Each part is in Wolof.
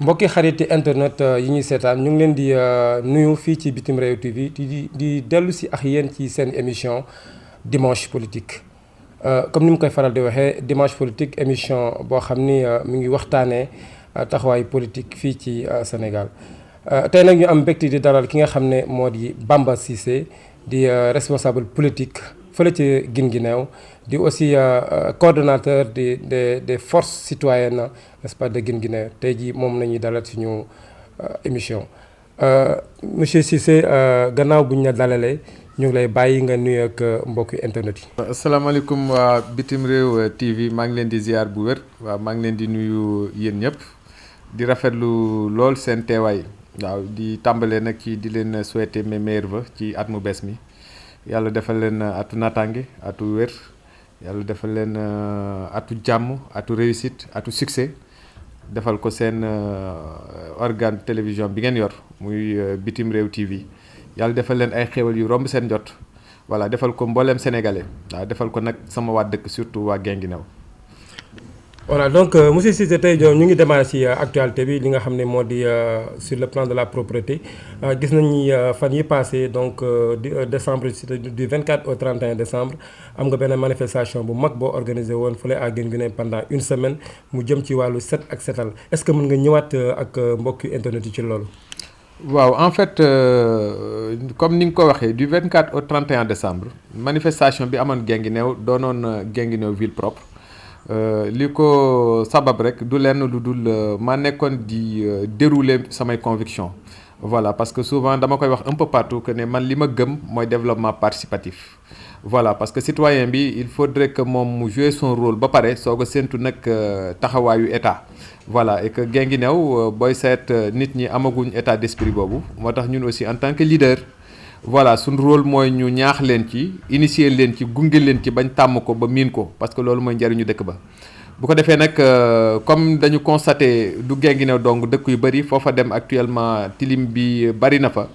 mbokki xariti internet yi ñuy seetaan ñu ngi leen di nuyu fii ci Bitim Réew TV di dellu si ak yéen ci seen émission dimanche politique. Comme ni mu koy faral di waxee dimanche politique émission boo xam ni mi ngi waxtaanee taxawaayu politique fii ci Sénégal tey nag ñu am mbégte di dalal ki nga xam ne moo di Bamba Cissé di responsable politique fële ci Guinguinéo di aussi coordonnateur des forces citoyennes n'est-ce pas de Guinguinéo tey jii moom nañuy dalal suñu émission monsieur Cissé gannaaw bu ñu la dalalee ñu ngi lay bàyyi nga nuyu ak mbokki internet yi. asalaamaaleykum waa Bitim Réew TV maa ngi leen di ziar bu wér waaw maa ngi leen di nuyu yéen ñëpp di rafetlu lool seen teewaay waaw di tàmbalee nag ci di leen souhaiter mes meilleurs vœux ci at mu bees mi yàlla defal leen atu naataange atu wér yàlla defal leen atu jàmm atu réussite atu succès defal ko seen organe télévision bi ngeen yor muy Bitim Réew TV. yàlla defal leen ay xéwal yu romb seen jot voilà defal ko mbooleem sénégalais waaw defal ko nag sama waa dëkk surtout waa Guinguinéo. voilà donc monsieur Cissé tey ñu ngi démarrer ci actualité bi li nga xam ne moo di sur le plan de la propreté gis nañ ni fan yi passé donc décembre du 24 au 31 décembre am nga benn manifestation bu mag boo organisé woon fële à Guinguinéo pendant une semaine mu jëm ci wàllu set ak setal est-ce que mën nga ñëwaat ak mbokki internet yi ci loolu. waaw en fait comme ni nga ko waxee du 24 au 31 décembre manifestation bi amoon Guinguinéo doonoon Guinguinéo ville propre li ko sabab rek du lenn lu dul ma nekkoon di dérouler samay convictions voilà parce que souvent dama koy wax un peu partout que ne man li ma gëm mooy développement participatif voilà parce que citoyen bi il faudrait que moom mu jouer son rôle ba pare soog a séntu nag taxawaayu état voilà et que Guinguinéo booy seet nit ñi amaguñ état d'esprit boobu moo tax ñun aussi en tant que leader voilà suñ rôle mooy ñu ñaax leen ci initier leen ci gunge leen ci bañ tàmm ko ba miin ko parce que loolu mooy njariñu dëkk ba bu ko defee nag comme dañu constaté du Guinguinéo donc dëkk yu bëri foofa dem actuellement tilim bi bari na fa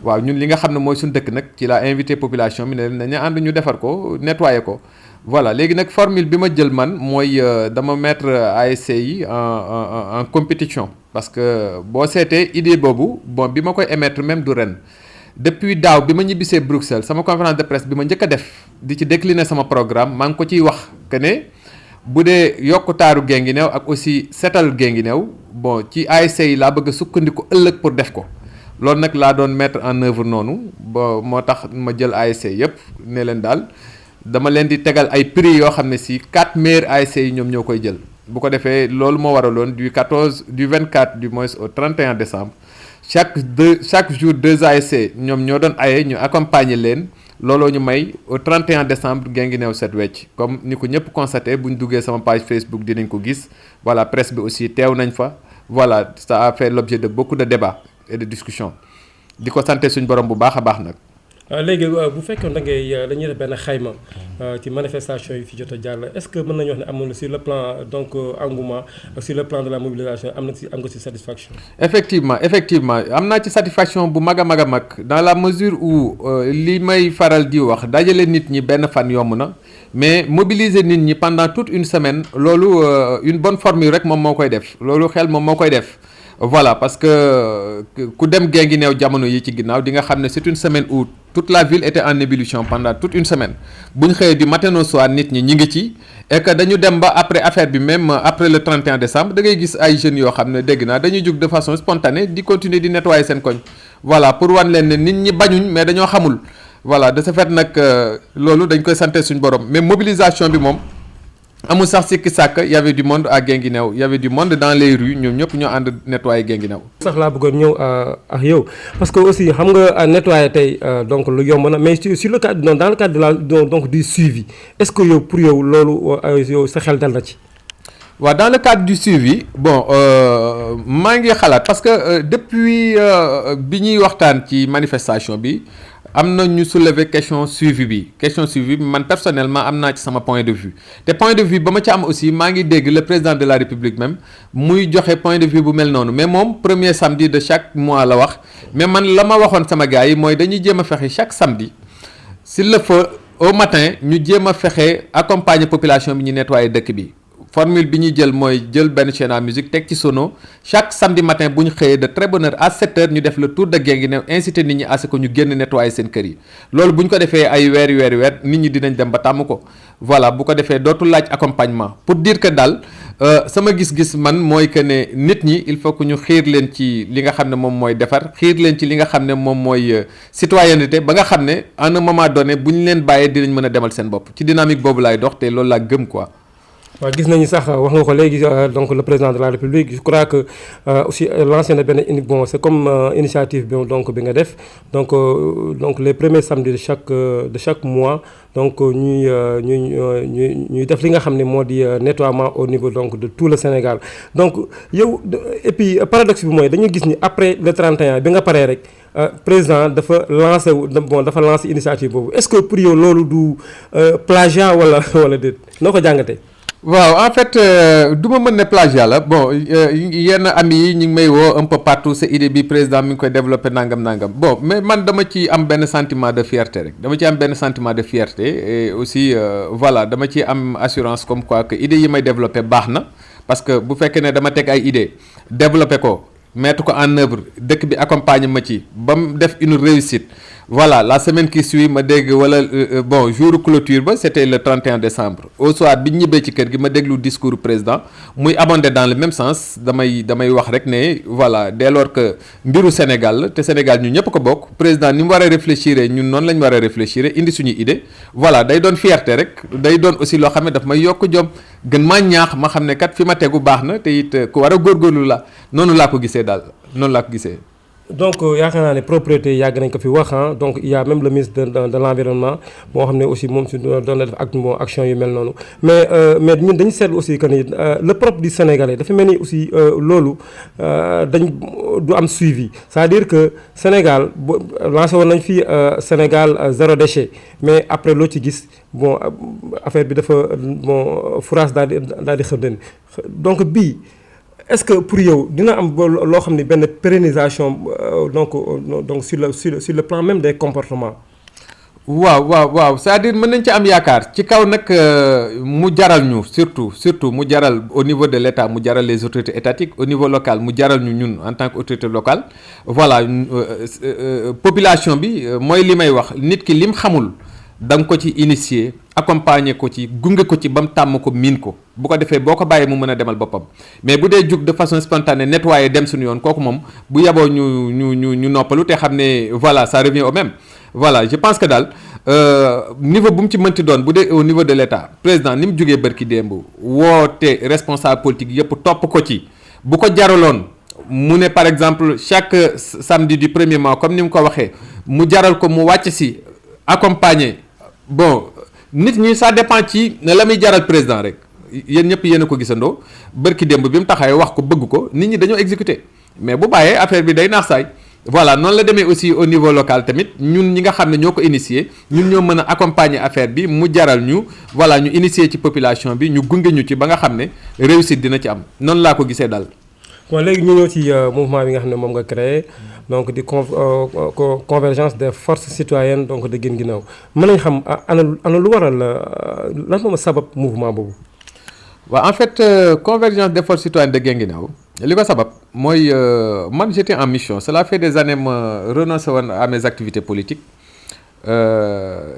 waaw ñun li nga xam ne mooy suñ dëkk nag ci la invité population bi ne leen nañu ànd ñu defar ko nettoyer ko voilà léegi nag formule bi ma jël man mooy dama mettre ASC yi en compétition parce que boo seetee idée boobu bon bi ma koy émettre même du ren depuis daaw bi ma ñibbisee Bruxelles sama conférence de presse bi ma njëkk a def di ci décliner sama programme maa ngi ko ciy wax que ne bu dee yokk taaru Guinguinéo ak aussi setal Guinguinéo bon ci ASC yi laa bëgg a sukkandiku ëllëg pour def ko loolu nag laa doon mettre en œuvre noonu ba moo tax ma jël ASC yëpp ne leen daal dama leen di tegal ay prix yoo xam ne si 4 meilleurs ASC yi ñoom ñoo koy jël bu ko defee loolu moo waraloon du 24 du moins au 31 décembre chaque jour 2 ASC ñoom ñoo doon aye ñu accompagner leen looloo ñu may au 31 décembre Guinguinéo set wecc comme ni ko ñëpp constaté bu ñu duggee sama page Facebook dinañ ko gis voilà presse bi aussi teew nañ fa voilà ça a fait l'objet de beaucoup de débats et de discussions di ko santé suñ borom bu baax a baax nag. léegi bu fekkoon da ngay dañuy def benn xayma ci manifestation yi fi jot a jàll est-ce que mën nañu wax ne amoon na sur le plan donc engouement ak sur le plan de la mobilisation am nga ci satisfaction. effectivement am naa ci satisfaction bu mag a mag a mag dans la mesure où li may faral di wax dajale nit ñi benn fan yomb na mais mobiliser nit ñi pendant toute une semaine loolu une bonne formule rek moom moo koy def loolu xel moom moo koy def. voilà parce que ku dem Guinguinéo jamono yi ci ginnaaw di nga xam ne c'est une semaine où toute la ville était en ébullition pendant toute une semaine bu ñu xëyee du matin au soir nit ñi ngi ci et que dañu dem ba après affaire bi même après le 31 décembre da ngay gis ay jeunes yoo xam ne dégg naa dañuy jóg de façon spontanée di continuer di nettoyer seen koñ voilà pour wan leen ne nit ñi bañuñ mais dañoo xamul voilà de ce fait nag loolu dañ koy santé suñu borom mais mobilisation bi moom amul sax sikki sàkk y avait du monde à Guinguinéo y avait du monde dans les rues ñoom ñëpp ñoo ànd nettoyer Guinguinéo. sax laa bëggoon ñëw ak yow parce que aussi xam nga nettoyer tey donc lu yomb na mais sur le cadre dans le cadre de la donc du suivi est-ce que yow pour yow loolu yow sa xel dal na ci. waaw dans le cadre du suivi bon maa ngi xalaat parce que depuis bi ñuy waxtaan ci manifestation bi. am na ñu soulever question suivi bi man personnellement am naa ci sama point de vue te point de vue ba ma ci am aussi maa ngi dégg le président de la république même muy joxe point de vue bu mel noonu mais moom premier samedi de chaque mois la wax mais man la ma waxoon sama gars yi mooy dañuy jéem a fexe chaque samedi s'il le faut au matin ñu jéem a fexe accompagner population bi ñu nettoyer dëkk bi formule bi ñuy jël mooy jël benn chaîne à musique teg ci sono chaque samedi matin bu ñu xëyee de très bonne heure à 7 heures ñu def le tour de Guinguinéo inciter nit ñi à ce que ñu génn nettoyer seen kër yi loolu bu ñu ko defee ay weer nit ñi dinañ dem ba tàmm ko voilà bu ko defee dootul laaj accompagnement pour dire que daal sama gis-gis man mooy que ne nit ñi il faut que ñu xiir leen ci li nga xam ne moom mooy defar xiir leen ci li nga xam ne moom mooy citoyenneté ba nga xam ne à un moment donné bu ñu leen bàyyee dinañ mën a demal seen bopp ci dynamique boobu laay dox te loolu laa gëm quoi. waaw gis nañu sax wax nga ko léegi donc le président de la République je crois que aussi lancé na benn bon c'est comme initiative bi donc bi nga def donc les premiers samedis de chaque mois donc ñuy def li nga xam ne moo di nettoiement au niveau donc de tout le Sénégal donc yow et puis paradoxe bi mooy dañu gis ni après le 31 bi nga paree rek président dafa lancé initiative boobu est-ce que pour yow loolu du plagiat wala déet noo ko jàngatee. waaw en fait du ma mën ne plagiat la bon yenn amis yi ñu ngi may woo un peu partout sa idée bi président mi ngi koy développé nangam bon mais man dama ci am benn sentiment de fierté rek et aussi voilà dama ci am assurance comme quoi que idée yi may développé baax na parce que bu fekkee ne dama teg ay idée développé ko mettre ko en œuvre dëkk bi accompagner ma ci ba mu def une réussite voilà la semaine qui suit ma dégg wala bon jour clôture ba c'était le 31 décembre au soir bi ñu ñibbee ci kër gi ma déglu discours président muy abondé dans le même sens damay wax rek ne voilà dès lors que mbiru Sénégal la te Sénégal ñu ñëpp ko bokk président ni mu war a réfléchir ñun noonu la ñu war a réfléchir indi suñu idée voilà day doon fierté rek day doon aussi loo xam ne daf may yokk jom gën maa ñaax ma xam ne kat fi ma tegu baax na te it ku war a góorgóorlu la noonu laa ko gisee daal noonu laa ko gisee. donc yaakaar naa ne propriété yàgg nañ ko fi wax donc il y a même le ministre de l'environnement boo xam ne aussi moom si doon na def action yu mel noonu mais ñun dañu seetlu aussi que ni le propre du Sénégalais dafa mel ni aussi loolu dañ du am suivi c'est-à-dire que Sénégal lancé woon nañ fi Sénégal zéro déchet mais après loo ci gis bon affaire bi dafa fourage daal di xëddeen donc bii. est-ce que pour yow dina am loo xam ne benn pérennisation donc sur le plan même des comportements. waaw c'est-à-dire mën nañ ci am yaakaar ci kaw nag mu jaral ñu surtout mu jaral au niveau de l'État mu jaral les autorités étatiques au niveau local mu jaral ñu ñun en tant qu'autorité locale voilà population bi mooy li may wax nit ki lim xamul da nga ko ci initier accompagner ko ci gunge ko ci ba mu tàmm ko miin ko bu ko defee boo ko bàyyee mu mën a demal boppam mais bu dee jug de façon spontanée nettoyer dem suñu yoon kooku moom bu yaboo ñu noppalu te xam ne voilà ça revient au même voilà je pense que daal niveau bu mu ci mënti doon bu dee au niveau de l'État président ni mu jugee bërki démb woote responsable politique yëpp topp ko ci bu ko jaraloon mu ne par exemple chaque samedi du premier mois comme ni mu ko waxee mu jaral ko mu wàcc si accompagner bon nit ñi ça dépend ci ne la muy jaral président rek yéen ñëpp yéen a ko gisandoo bërki démb bi mu taxawee wax ko bëgg ko nit ñi dañoo exécuter mais bu bàyyee affaire bi day naax saay voilà noonu la demee aussi au niveau local tamit ñun ñi nga xam ne ñoo ko initier ñun ñoo mën a accompagner affaire bi mu jaral ñu voilà ñu initier ci population bi ñu gunge ñu ci ba nga xam ne réussite dina ci am noonu laa ko gisee daal. bon léegi ñu ñëw ci mouvement bi nga xam ne moom nga créé donc di convergence des forces citoyennes donc de Guinguinéo mën nañ xam ana lu waral lan moom sabab mouvement boobu. waaw en fait convergence des forces citoyennes de Guinguinéo li ko sabab mooy man j'étais en mission cela fait des années ma renoncé woon à mes activités politiques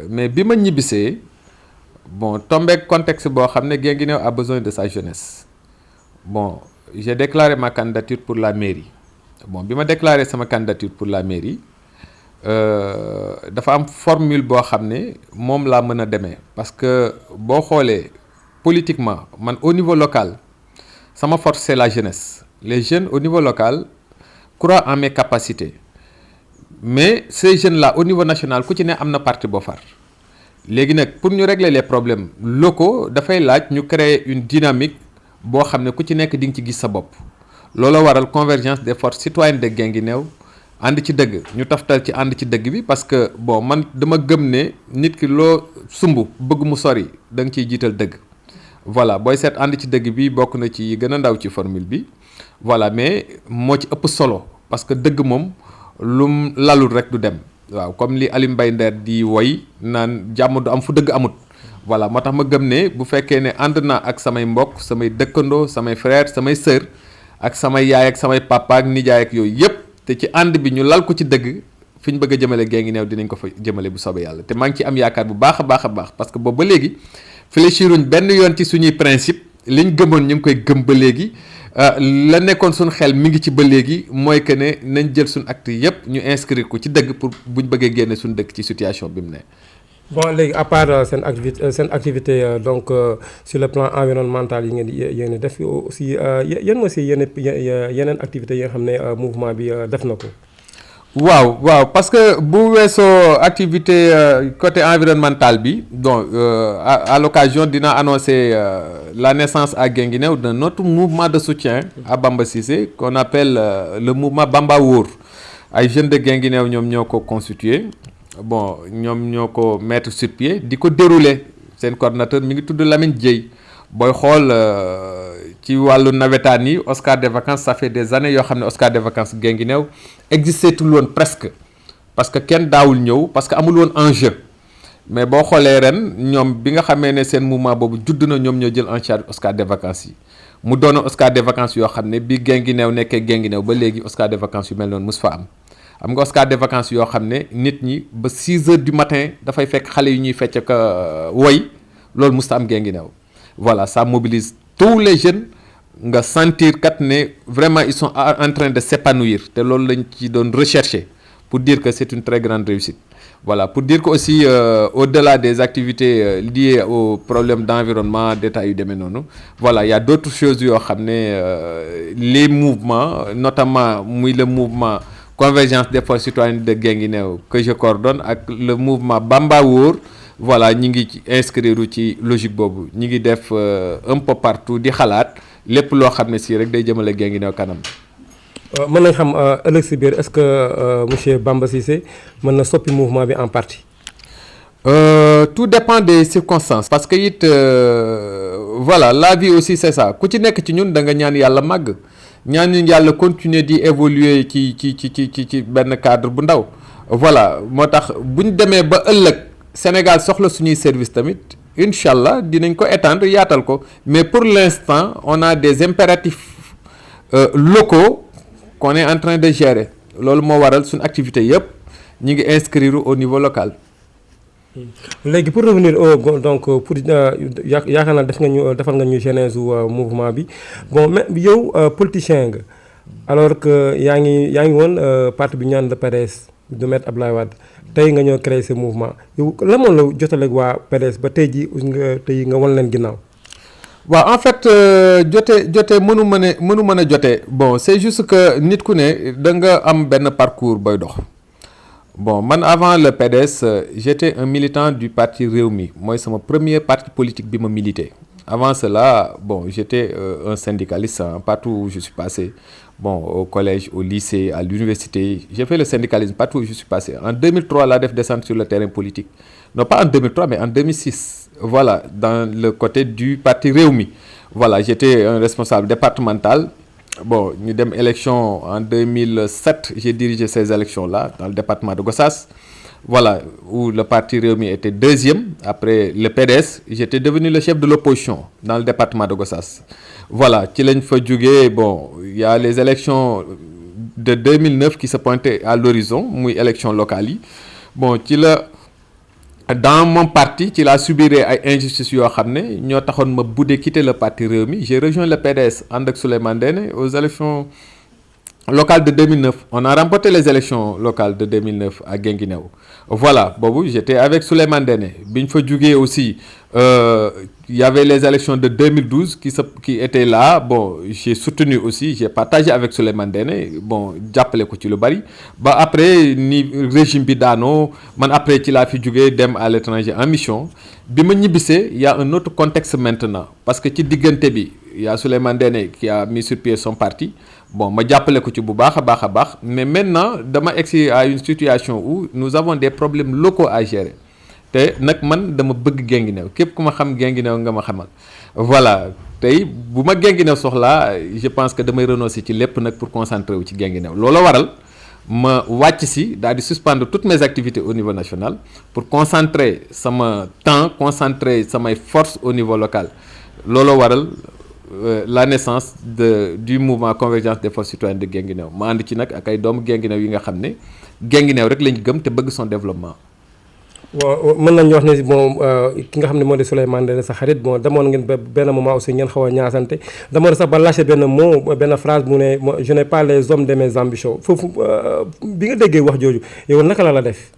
mais bi ma ñibbisee bon tombé contexte boo xam ne Guinguinéo a besoin de sa jeunesse bon j'ai déclaré ma candidature pour la mairie bon bi ma déclaré sama candidature pour la mairie dafa am formule boo xam ne moom laa mën a demee parce que boo xoolee politiquement man au niveau local sama force c'est la jeunesse les jeunes au niveau local croient en mes capacités mais ces jeunes là au niveau national ku ci ne am na parti boo far léegi nag pour ñu régler les problèmes locaux dafay laaj ñu créer une dynamique boo xam ne ku ci nekk di nga ci gis sa bopp loolu waral convergence des forces citoyennes de Guinguinéo ànd ci dëgg ñu taftal ci ànd ci dëgg bi parce que bon man dama gëm ne nit ki loo sumb bëgg mu sori da nga ciy jiital dëgg voilà booy seet ànd ci dëgg bi bokk na ci gën a ndaw ci formule bi voilà mais moo ci ëpp solo parce que dëgg moom lum lalul rek du dem waaw comme li Aly Mbaye Nder di woy naan jàmm du am fu dëgg amut voilà moo tax ma gëm ne bu fekkee ne ànd naa ak samay mbokk samay dëkkandoo samay frère samay sœur ak samay yaay ak samay papa ak nijaay ak yooyu yëpp te ci ànd bi ñu lal ko ci dëgg fi ñu bëgg a jëmale Guinguinéo dinañ ko fa jëmale bu soobee yàlla te maa ngi ci am yaakaar bu baax a baax a baax parce que boobu ba léegi fléchiruñ benn yoon ci suñuy principe liñ gëmoon ñu ngi koy gëm ba léegi la nekkoon suñu xel mi ngi ci ba léegi mooy que ne nañ jël suñu acte yëpp ñu inscrire ko ci dëgg pour buñ bëggee génne suñu dëkk ci situation bi mu ne. bon léegi à part seen activité donc sur le plan environnemental yi ngeen yéen def aussi yan aussi yeneen activités yi nga xam ne mouvement bi def na ko. waaw parce que bu weesoo activité côté environnemental bi donc à l'occasion dina annoncer la naissance à Guinguinéo d'un autre mouvement de soutien à Bamba Cissé qu'on appelle le mouvement Bamba Wóor ay jeunes de Guinguinéo ñoom ñoo ko constitué bon ñoom ñoo ko mettre sur pied di ko dérouler seen coordonnateur mi ngi tudd Lamine Dieye booy xool ci wàllu nawetaan yi Oscar des vacances ça fait des années yoo xam ne Oscar des vacances Guinguinéo existé tul woon presque parce que kenn daawul ñëw parce que amul woon enjeu mais boo xoolee ren ñoom bi nga xamee ne seen mouvement boobu judd na ñoom ñoo jël en charge Oscar des vacances yi mu doon Oscar des vacances yoo xam ne bi Guinguinéo nekkee Guinguinéo ba léegi Oscar des vacances yu mel noonu mos fa am nga Oscar des vacances yoo xam ne nit ñi ba 6 heures du matin dafay fekk xale yu ñuy fecc ak woy loolu mos am Guinguinéo voilà ça mobilise tous les jeunes nga sentir kat ne vraiment ils sont en train de s'épanouir te loolu lañ ci doon rechercher pour dire que c'est une très grande réussite voilà pour dire que aussi au-delà des activités liées aux problèmes d'environnement d'état yu demee noonu voilà il y a d'autres choses yoo xam ne les mouvements notamment muy le mouvement Convergence des forces citoyennes de Guinguinéo que je coordonne ak le mouvement Bamba Wóor voilà ñi ngi ci inscrire ci logique boobu ñi ngi def un peu partout di xalaat lépp loo xam ne si rek day jëmale Guinguinéo kanam. mën nañ xam ëllëg si biir est-ce que monsieur Bamba Cissé mën na soppi mouvement bi en partie. Tout dépend des circonstances parce que it voilà la vie aussi c'est ça ku ci nekk ci ñun da nga ñaan yàlla màgg ñaan ñu yàlla continuer di évoluer ci benn cadre bu ndaw voilà moo tax bu ñu demee ba ëllëg Sénégal soxla suñuy service tamit incha allah dinañ ko étendre yaatal ko mais pour l'instant on a des impératifs locaux qu'on est en train de gérer loolu moo waral suñu activité yëpp ñu ngi inscrire au niveau local. léegi pour revenir donc pour yaakaar naa defal nga ñu genèse mouvement bi bon mais yow politicien nga alors que yaa ngi woon parti bi ñu naan le PDS du maître Abdoulaye Wade tey nga ñëw créer ce mouvement yow la moom la jotaleeg waa PDS ba tey ji nga wan leen ginnaaw. waaw en fait jote mënu mën a jote bon c'est juste que nit ku ne da nga am benn parcours booy dox. Bon man avant le PDS j'étais un militant du parti Rewmi mooy sama premier parti politique bi ma milité avant cela bon j'étais un syndicaliste partout où je suis passé bon au collège au lycée à l'université j'ai fait le syndicalisme partout où je suis passé en 2003 laa def descente sur le terrain politique non pas en 2003 mais en 2006 voilà dans le côté du parti Rewmi voilà j'étais un responsable départemental. Bon ñu dem élection en 2007 j'ai dirigé ces élections-là dans le département de Gossas voilà où le parti Rewmi était deuxième après le PDS j'étais devenu le chef de l'opposition dans le département de Gossas voilà ci lañ fa jógee bon il y a les élections de 2009 qui se pointaient à l'horizon muy élection locale yi bon ci la dans mon parti ci laa subiree ay injustices yoo xam ne ñoo taxoon ma budde quitter le parti Rewmi j'ai rejoint le PDS ànd ak Souleymane Ndéné aux élections locales de 2009 on a remporté les élections locales de 2009 à Guinguinéo voilà boobu j'étais avec Souleymane Ndéné bi ñu fa jugee aussi il y avait les élections de 2012 qui étaient là bon j'ai soutenu aussi j'ai partagé avec Souleymane Ndéné bon jàppale ko ci lu bari ba après ni régime bi daanoo man après ci laa fi jugee dem à l'étranger en mission bi ma ñibbisee il y a un autre contexte maintenant parce que ci diggante bi il y a Souleymane Ndéné qui a mis sur pied son parti bon ma jàppale ko ci bu baax a baax mais maintenant dama egsi à une situation où nous avons des problèmes locaux à gérer te nag man dama bëgg Guinguinéo képp ku ma xam Guinguinéo nga ma xamal voilà tey bu ma Guinguinéo soxlaa je pense que damay renoncer ci lépp nag pour concentrer wu ci Guinguinéo loolu waral ma wàcc si daal di suspendre toutes mes activités au niveau national pour concentrer sama temps concentrer samay forces au niveau local looloo waral la naissance du mouvement convergence des forces citoyennes de Guinguinéo ma ànd ci nag ak ay doomu Guinguinéo yi nga xam ne Guinguinéo rek lañ gëm te bëgg son développement. waaw mën nañu wax ne bon ki nga xam ne moo di Souleymane Ndéné sa xarit bon demoon ngeen benn moment aussi ngeen xaw a ñaasante demoon sax ba lâché benn mot benn phrase mu ne je n'ai pas les hommes de mes ambitions foofu bi nga déggee wax jooju yow naka la def.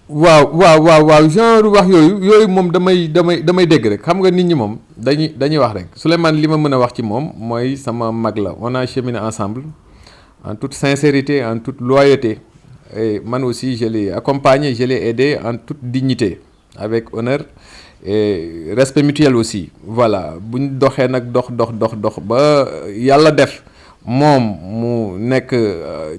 waaw genre wax yooyu moom damay dégg rek xam nga nit ñi moom dañuy wax rek Souleymane li ma mën a wax ci moom mooy sama mag la on a cheminé ensemble en toute sincérité en toute loyauté. Et man aussi je l'ai accompagné, je l'ai aidé en toute dignité, avec honneur et respect mutuel aussi. Voilà bu ñu doxee nag dox ba yàlla def moom mu nekk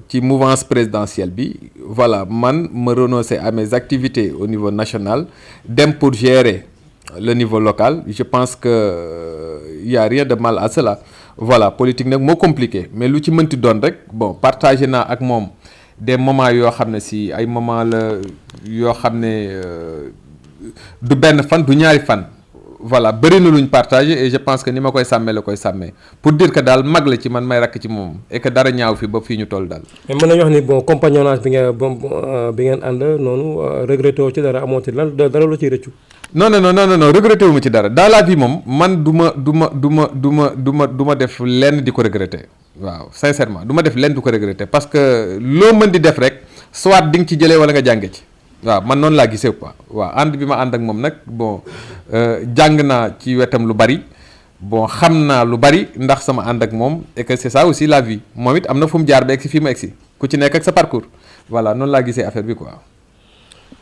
ci mouvance présidentielle bi voilà man ma renoncer à mes activités au niveau national dem pour gérer le niveau local. Je pense que y a rien de mal à cela. Voilà politique nag moo compliqué mais lu ci mënti doon rek bon partagé naa ak moom. Des moments yoo xam ne si ay moments la yoo xam ne du benn fan du ñaari fan voilà bëri na luñ partagé et je pense que ni ma koy sàmmee la koy sàmmee pour dire que daal mag la ci man may rakk ci moom et que dara ñaaw fi ba fii ñu toll daal. mais mën nañu wax ni bon compagnonnage bi ngeen ànd noonu regretté woo ci dara amoo ci lan dara lu ciy rëccu. non regretté wu ma ci dara dans la vie moom man du ma def lenn di ko regretté. waaw sincèrement du ma def lenn du ko regretter parce que loo mën di def rek soit di nga ci jëlee wala nga jànge ci waaw man noonu laa gisee quoi waaw ànd bi ma ànd ak moom nag bon jàng naa ci wetam lu bari bon xam naa lu bari ndax sama ànd ak moom et que c'est ça aussi la vie moom it am na fu mu jaar ba egsi fii mu egsi ku ci nekk ak sa parcours voilà noonu laa gisee affaire bi quoi.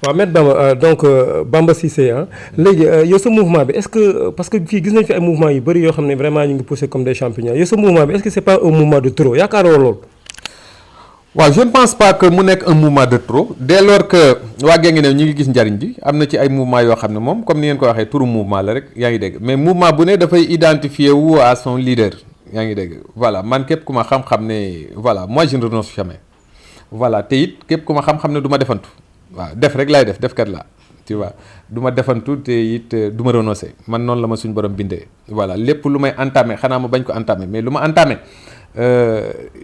waaw Maître Bamba donc Bamba Cissé léegi yow sa mouvement bi est-ce que parce que fii gis nañ fi ay mouvement yu bëri yoo xam ne vraiment ñu ngi poussé comme des champignons yow sa mouvement bi est-ce que c'est pas un mouvement de trop yaakaaroo loolu. waaw je ne pense pas que mu nekk un mouvement de trop dès lors que waa Guinguinéo ñu ngi gis njariñ bi am na ci ay mouvement yoo xam ne moom comme ni ngeen ko waxee turu mouvement la rek yaa ngi dégg mais mouvement bu ne dafay identifier wu à son leader yaa ngi dégg voilà man képp ku ma xam-xam ne voilà moi je ne renonce jamais voilà te it képp ku ma xam-xam ne du ma defantu. waaw def rek laay def kat la tu vois du ma defantu te it du ma renoncer man noonu la ma suñu borom bindee voilà lépp lu may entamé xanaa ma bañ ko entamé mais lu ma entamé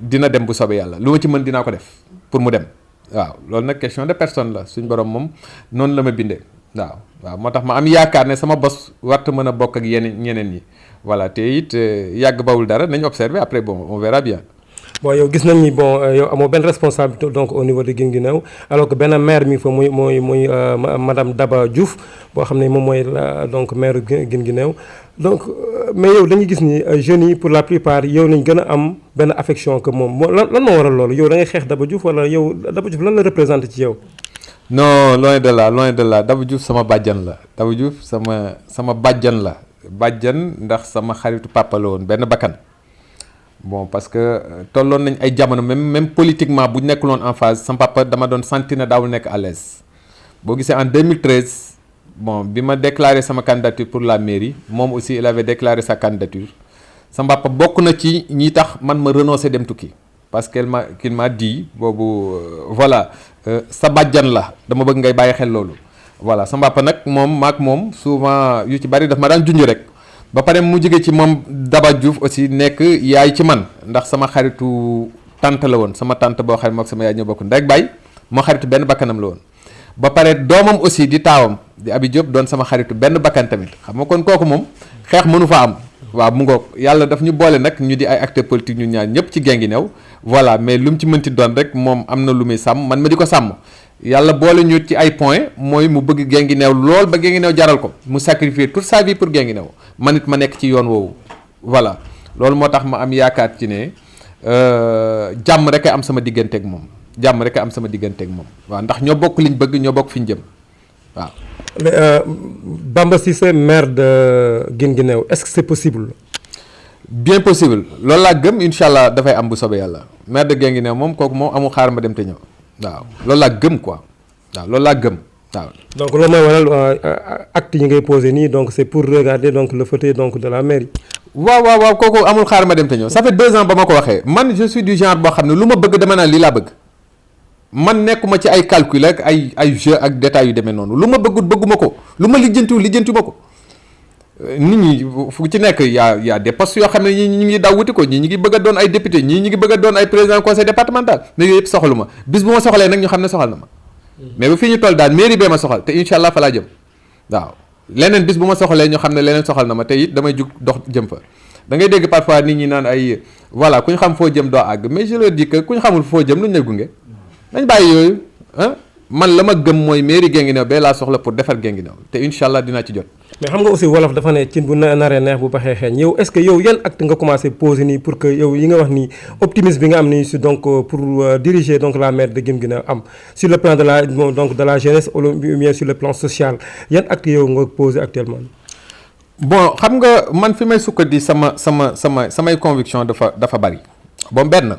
dina dem bu soobee yàlla lu ma ci mën dinaa ko def pour mu dem waaw loolu nag question de personne la suñu borom moom noonu la ma bindee waaw moo tax ma am yaakaar ne sama bos warta mën a bokk ak ñeneen ñi voilà te it yàgg bawul dara nañ observer après bon on verra bien. bon yow gis nañ ni bon yow amoo benn responsabilité donc au niveau de Guinguinéo alors que benn maire mi fa muy madame Daba Diouf boo xam ne moom mooy donc maire Guinguinéo donc mais yow dañuy gis ni jeunes yi pour la plupart yow nañ gën a am benn affection que moom lan moo waral loolu yow da ngay xeex Daba Diouf wala yow Daba Diouf lan la représenté ci yow. non loin de là Daba Diouf sama bàjjan la Daba Diouf sama bàjjan la ndax sama xaritu papa la woon benn bakkan. bon parce que tolloon nañ ay jamono même politiquement bu nekkuloon en phase sama papa dama doon sentir ne daawul nekk à l'aise boo gisee en 2013 bon bi ma déclaré sama candidature pour la mairie moom aussi il avait déclaré sa candidature sama papa bokk na ci ñi tax man ma renoncer dem tukki parce qu'il m'a dit boobu voilà sa bàjjan la dama bëgg ngay bàyyi xel loolu voilà sama papa nag maak moom souvent yu ci bari daf ma daan junj rek. ba pare mu jóge ci moom Daba Diouf aussi nekk yaay ci man ndax sama xaritu tante la woon sama tante boo xam ne mook sama yaay ñoo bokk ndey ak baay moo xaritu benn bakkanam la woon ba pare doomam aussi di taawam di Abi Diop doon sama xaritu benn bakkan tamit xam nga kon kooku moom xeex mënu fa am waaw mu ngoog yàlla daf ñu boole nag ñu di ay acteurs politiques ñu ñaar ñëpp ci Guinguinéo voilà mais lu mu ci mënti doon rek moom am na lu muy sàmm man ma di ko sàmm yàlla boole ñu ci ay point mooy mu bëgg Guinguinéo lool ba Guinguinéo jaral ko mu sacrifier toute sa vie pour Guinguinéo man it ma nekk ci yoon woowu voilà loolu moo tax ma am yaakaar ci ne jàmm rek am sama digganteeg moom waaw ndax ñoo bokk liñ bëgg ñoo bokk fi ñu jëm waaw. Bamba Cissé maire de Guinguinéo est-ce que c'est possible. bien possible loolu laa gëm incha allah dafay am bu soobee yàlla maire de Guinguinéo moom kooku moom amul xaar ma dem te ñëw. waaw loolu laa gëm quoi waaw loolu laa gëm waaw. donc loolu mooy waral acte yi ngay posé nii donc c'est pour regarder donc le fauteuil donc de la mairie. waaw kooku amul xaar ma dem te ñëw ça fait 2 ans ba ma ko waxee man je suis du genre boo xam ne lu ma bëgg dama naan lii laa bëgg man nekkuma ci ay calcul ak ay jeu ak détails yu demee noonu lu ma bëgguma ko lu ma lijjantiwuma ko nit ñi fu ci nekk y a des postes yoo xam ne ñi ñu ngi daw wuti ko ñii ñi ngi bëgg a doon ay député ñii ñi ngi bëgg a doon ay président conseil départemental mais yooyu yëpp soxalu ma bis bu ma soxalee nag ñu xam ne soxal na ma mais ba fii ñu toll daal mairie bee ma soxal te incha allah fa laa jëm waaw leneen bis bu ma soxalee ñu xam ne leneen soxal na ma te it damay jug dox jëm fa da ngay dégg parfois nit ñi naan ay voilà ku ñu xam foo jëm doo àgg mais je leur dis que ku ñu xamul foo jëm lu ñu lay gunge nañ bàyyi yooyu man la ma gëm mooy mairie Guinguinéo bee laa soxla pour defar Guinguinéo te incha allah dinaa ci jot. mais xam nga aussi wolof dafa ne cin bu naree neex bu baxee xeeñ yow est-ce que yow yan acte nga commencé poser nii pour que yow yi nga wax nii optimisme bi nga am nii si donc pour diriger donc la maire de Guinguinéo am sur le plan de la jeunesse ou bien sur le plan social yan acte yow nga poser actuellement. bon xam nga man fi may sukkandi samay conviction dafa bari bon benn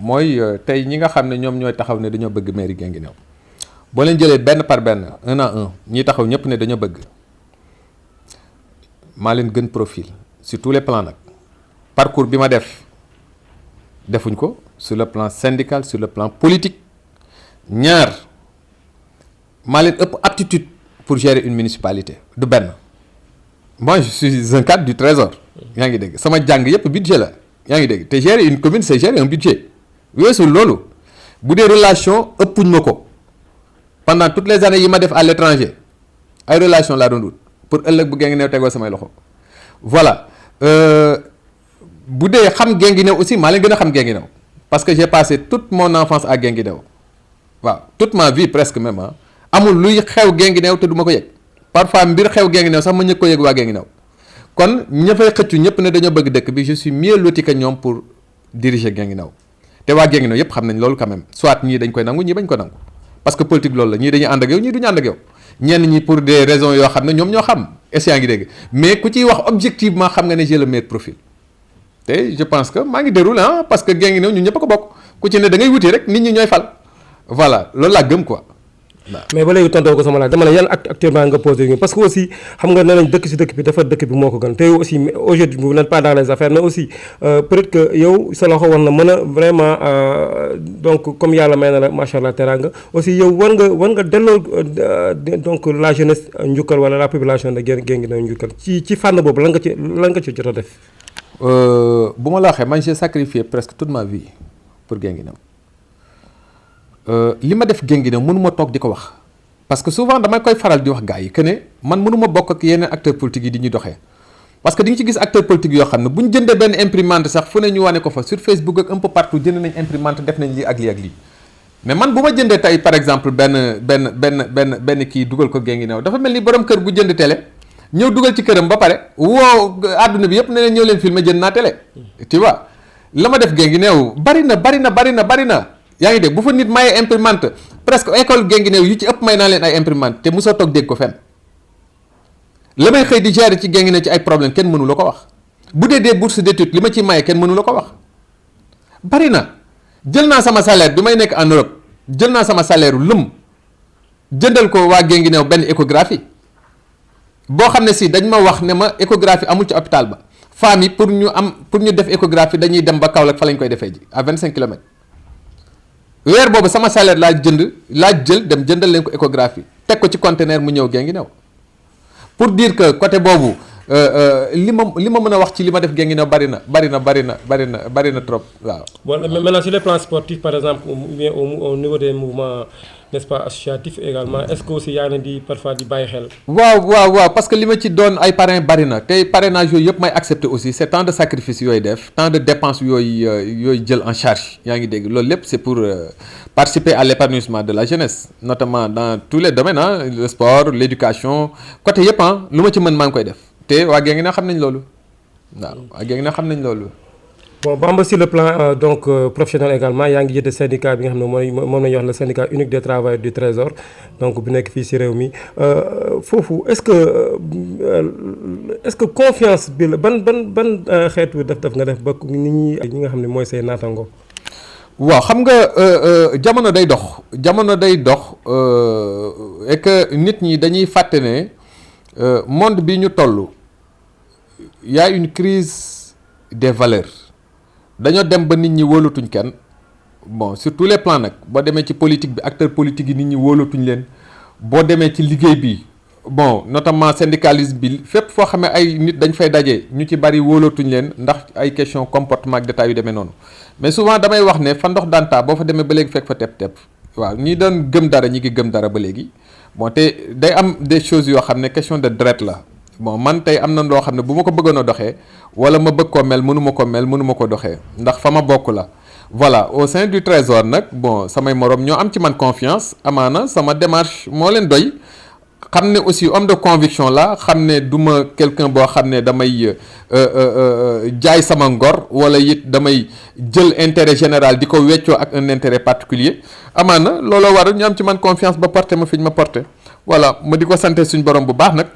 mooy tey ñi nga xam ne ñoom ñooy taxaw ne dañoo bëgg mairie Guinguinéo boo leen jëlee benn par benn un à un ñi taxaw ñëpp ne dañoo bëgg maa leen gën profil sur tous les plans nag parcours bi ma defuñ ko sur le plan syndical sur le plan politique ñaar maa leen ëpp aptitude pour gérer une municipalité du benn moi je suis un cadre du trésor yaa ngi dégg sama jàng yëpp budget la yaa ngi dégg te gérer une commune c'est gérer un budget weesu loolu bu dee relation ëppuñ ma ko pendant toutes les années yi ma def à l'étranger ay relation laa doon wut pour ëllëg bu Guinguinéo tegoo samay loxo voilà bu dee xam Guinguinéo aussi maa leen gën a xam Guinguinéo parce que j'ai passé toute mon enfance à Guinguinéo waaw toute ma vie presque même amul luy xew Guinguinéo te du ma ko yëg parfois mbir xew Guinguinéo sax ma ñëkk ko yëg waa Guinguinéo kon ña fay xëccu ñëpp ne dañoo bëgg dëkk bi je suis mieux loti que ñoom pour diriger Guinguinéo te waa Guinguinéo yëpp xam nañ loolu quand même soit ñii dañ koy nangu ñii bañ ko nangu parce que politique loolu la ñii dañuy ànd ak yow ñii duñu ànd ak yow ñenn ñi pour des raisons yoo xam ne ñoom ñoo xam est-ce yaa ngi dégg mais ku ciy wax objectivement xam nga ne j'ai le meilleur profil te je pense que maa ngi déroulé parce que Guinguinéo ñun ñëpp a ko bokk ku ci ne da ngay wuti rek nit ñi ñooy fal voilà loolu laa gëm quoi. mais ba léegi tontoo ko sama laaj dama ne yan acte actuellement nga posé parce que aussi xam nga nee nañ dëkk si dëkk bi dafa dëkk bi moo ko gën te yow aussi aujourd'hui vous n'êtes pas dans les affaires mais aussi peut-être que yow sa loxo war na mën a vraiment donc comme yàlla may na la macha allah teraanga aussi yow war nga delloo donc la jeunesse njukkal wala la population de Guinguinéo njukkal ci fànn boobu lan nga ci jot a def. bu ma la waxee man j'ai sacrifié presque toute ma vie pour Guinguinéo. li ma def Guinguinéo mënuma toog di ko wax parce que souvent damay koy faral di wax gars yi que ne man mënuma bokk ak yeneen acteurs politiques yi di ñuy doxee parce que di nga ci gis acteurs politiques yoo xam ne bu ñu jëndee benn imprimante sax fu ne ñu wane ko fa sur Facebook ak un peu partout jënd nañ imprimante def nañ lii ak lii mais man bu ma jëndee tey par exemple benn kii dugal ko Guinguinéo dafa mel ni borom kër bu jënd télé ñëw dugal ci këram ba pare woo àdduna bi yëpp ne leen ñëw leen filmer jënd naa télé tu vois la ma def Guinguinéo bari na yaa ngi dégg bu fa nit maye imprimante presque école Guinguinéo yu ci ëpp may naa leen ay imprimante te mosoo toog dégg ko fenn la may xëy di gérer ci Guinguinéo ci ay problème kenn mënu la ko wax bu dee des bourses d'études li ma ciy maye kenn mënu la ko wax bari na jël naa sama salaire bi may nekk en Europe jël naa sama salaire lëm jëndal ko waa Guinguinéo benn échographie boo xam ne si dañ ma wax ne ma échographie amul ci hôpital ba femmes yi pour ñu def échographie dañuy dem ba Kaolack fa lañ koy defee ji à 25 kilomètres weer boobu sama salaire laa jël dem jëndal leen ko échographie teg ko ci conteneur mu ñëw Guinguinéo pour dire que côté boobu li ma mën a wax ci li ma def Guinguinéo bari na trop waaw. bon maintenant sur le plan sportif par exemple ou bien au niveau des mouvements n'est-ce pas associatifs également est-ce que aussi yaa ngi leen di parfois di bàyyi xel. waaw parce que li ma ci doon ay parrain bari na te parrainage yooyu yëpp may accepter aussi c'est tant de sacrifice yooyu def tant de dépenses yooyu jël en charge yaa ngi dégg loolu lépp c'est pour participer à l'épanouissement de la jeunesse notamment dans tous les domaines le sport l'éducation côté yëpp lu ma ci mën maa ngi koy def te waa Guinguinéo xam nañ loolu waaw waa Guinguinéo xam nañ loolu. bon Bamba sur le plan donc professionnel également yaa ngi jiite syndicat bi nga xam ne moom la ñuy wax le syndicat unique des travailleurs du trésor donc bu nekk fii ci réew mi foofu est-ce que confiance bi la ban xeetu def nga def ba nit ñi nga xam ne mooy say naatango. waaw xam nga jamono day dox et que nit ñi dañuy fàtte ne monde bi ñu toll y a une crise des valeurs. dañoo dem ba nit ñi wóolutuñ kenn bon sur tous les plans nag boo demee ci politique bi acteurs politiques yi nit ñi wóolatuñ leen boo demee ci liggéey bi bon notamment syndicalisme bi fépp foo xam ne ay nit dañ fay daje ñu ci bari wóolatuñ leen ndax ay question comportement ak détails yu demee noonu mais souvent damay wax ne fa ndox daan taa boo fa demee ba léegi fekk fa tepp-tepp waaw ñi doon gëm dara ñi ngi gëm dara ba léegi bon te day am des choses yoo xam ne question de deret la bon man tey am na loo xam ne bu ma ko bëggoon a doxee wala ma bëgg koo mel mënu ma ko doxee ndax fa ma bokk la voilà au sein du trésor nag bon samay morom ñoo am ci man confiance amaana sama démarche moo leen doy xam ne aussi homme de conviction la xam ne du ma quelqu'un boo xam ne damay jaay sama ngor wala it damay jël intérêt général di ko weccoo ak un intérêt particulier amaana looloo waral ñu am ci man confiance ba porté ma fi ñu ma porté voilà ma di ko sante suñ borom bu baax nag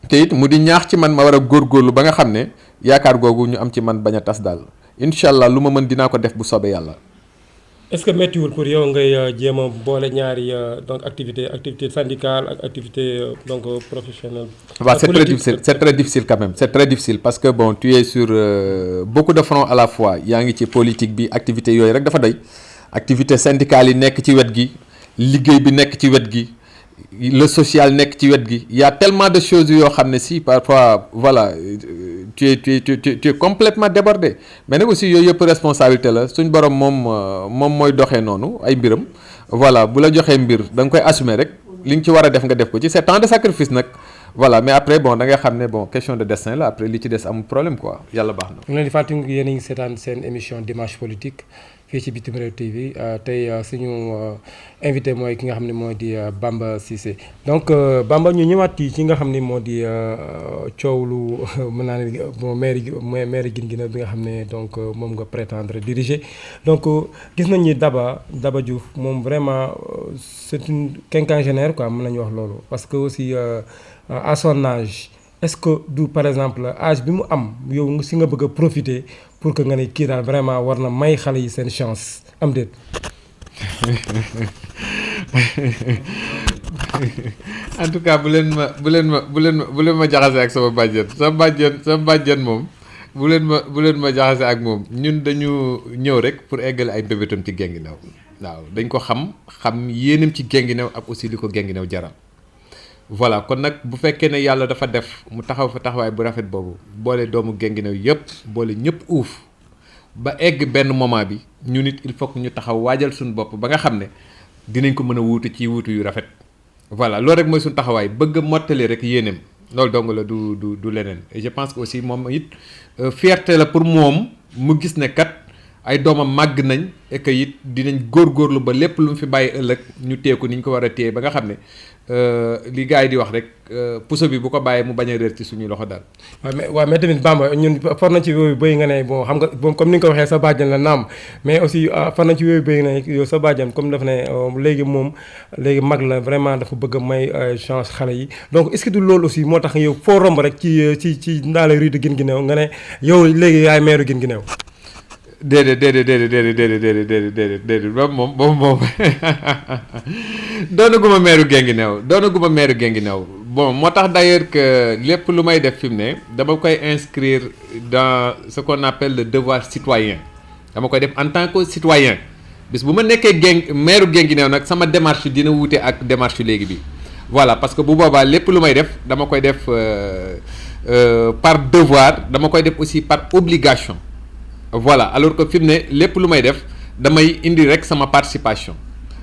te it mu di ñaax ci man ma war a góorgóorlu ba nga xam ne yaakaar googu ñu am ci man bañ a tas daal incha allah lu ma mën dinaa ko def bu soobee yàlla. est-ce que méttiwul pour yow ngay jéem a boole ñaari donc activité syndicale ak activité donc professionnelle. waaw c'est très difficile quand même c'est très difficile parce que bon tu es sur beaucoup de fronts à la fois yaa ngi ci politique bi activité yooyu rek dafa doy activité syndicale yi nekk ci wet gi liggéey bi nekk ci wet gi le social nekk ci wet gi y a tellement de choses yoo xam ne si parfois voilà tu es complètement débordé mais nag aussi yooyu yëpp responsabilité la suñ borom moom mooy doxee noonu ay mbiram voilà bu la joxee mbir da nga koy assumer rek li nga ci war a def nga def ko ci c'est temps de sacrifice nag voilà mais après bon da ngay xam ne bon question de destin la après li ci des amul problème quoi yàlla baax na. ñu leen di fàttali yéen a ngi seetaan seen émission dimanche politique fii ci Bitim Réew TV tey suñu invité mooy ki nga xam ne moo di Bamba Cissé donc Bamba ñu ñëwaat ci nga xam ne moo di coow lu mën naa ne bon maire Guinguinéo bi nga xam ne donc moom nga prétendre diriger donc gis nañ ni Daba Diouf moom vraiment c'est une quinquagénaire quoi mën nañu wax loolu parce que aussi à son âge est-ce que du par exemple âge bi mu am yow si nga bëgg a profiter pour que nga ne kii daal vraiment war na may xale yi seen chance am déet. en tout cas bu leen ma jaxase ak sama bàjjen moom bu leen ma jaxase ak moom ñun dañu ñëw rek pour eggale ay mbébétam ci Guinguinéo waaw dañ ko xam yéenam ci Guinguinéo ak aussi li ko Guinguinéo jaral voilà kon nag bu fekkee ne yàlla dafa def mu taxaw fa taxawaay bu rafet boobu boole doomu Guinguinéo yëpp boole ñëpp uuf ba egg benn moment bi ñu nit il faut que ñu taxaw waajal suñu bopp ba nga xam ne dinañ ko mën a wuutu ci wuutu yu rafet voilà loolu rek mooy suñu taxawaay bëgg a mottali rek yéeneem loolu dong la du leneen et je pense que aussi moom it fierté la pour moom mu gis ne kat ay doomam màgg nañ et que it dinañ góorgóorlu ba lépp lu mu fi bàyyi ëllëg ñu téye ko ni ñu ko war a téye ba nga xam ne li gars yi di wax rek puso bi bu ko bàyyee mu bañ a réer ci suñuy loxo daal. waaw mais tamit Bamba ñun far na ci yooyu bëy nga ne bon xam nga bon comme ni nga ko waxee sa bàjjan la naam mais aussi far na ci yooyu bëy nga ne yow sa bàjjan comme daf ne léegi mag la vraiment dafa bëgg a may chance xale yi donc est-ce que du loolu aussi moo tax yow foo romb rek ci dans les rues de Guinguinéo nga ne yow léegi yaay maire Guinguinéo. déedéet moom doonaguma meeru Guinguinéo bon moo tax d'ailleurs que lépp lu may def fi mu ne dama koy inscrire dans ce qu'on appelle le devoir citoyen dama koy def en tant que citoyen bis bu ma nekkee meeru Guinguinéo nag sama démarche dina wuute ak démarche léegi bi voilà parce que bu boobaa lépp lu may def dama koy def par devoir dama koy def aussi par obligation voilà alors que fi mu ne lépp lu may def damay indi rek sama participation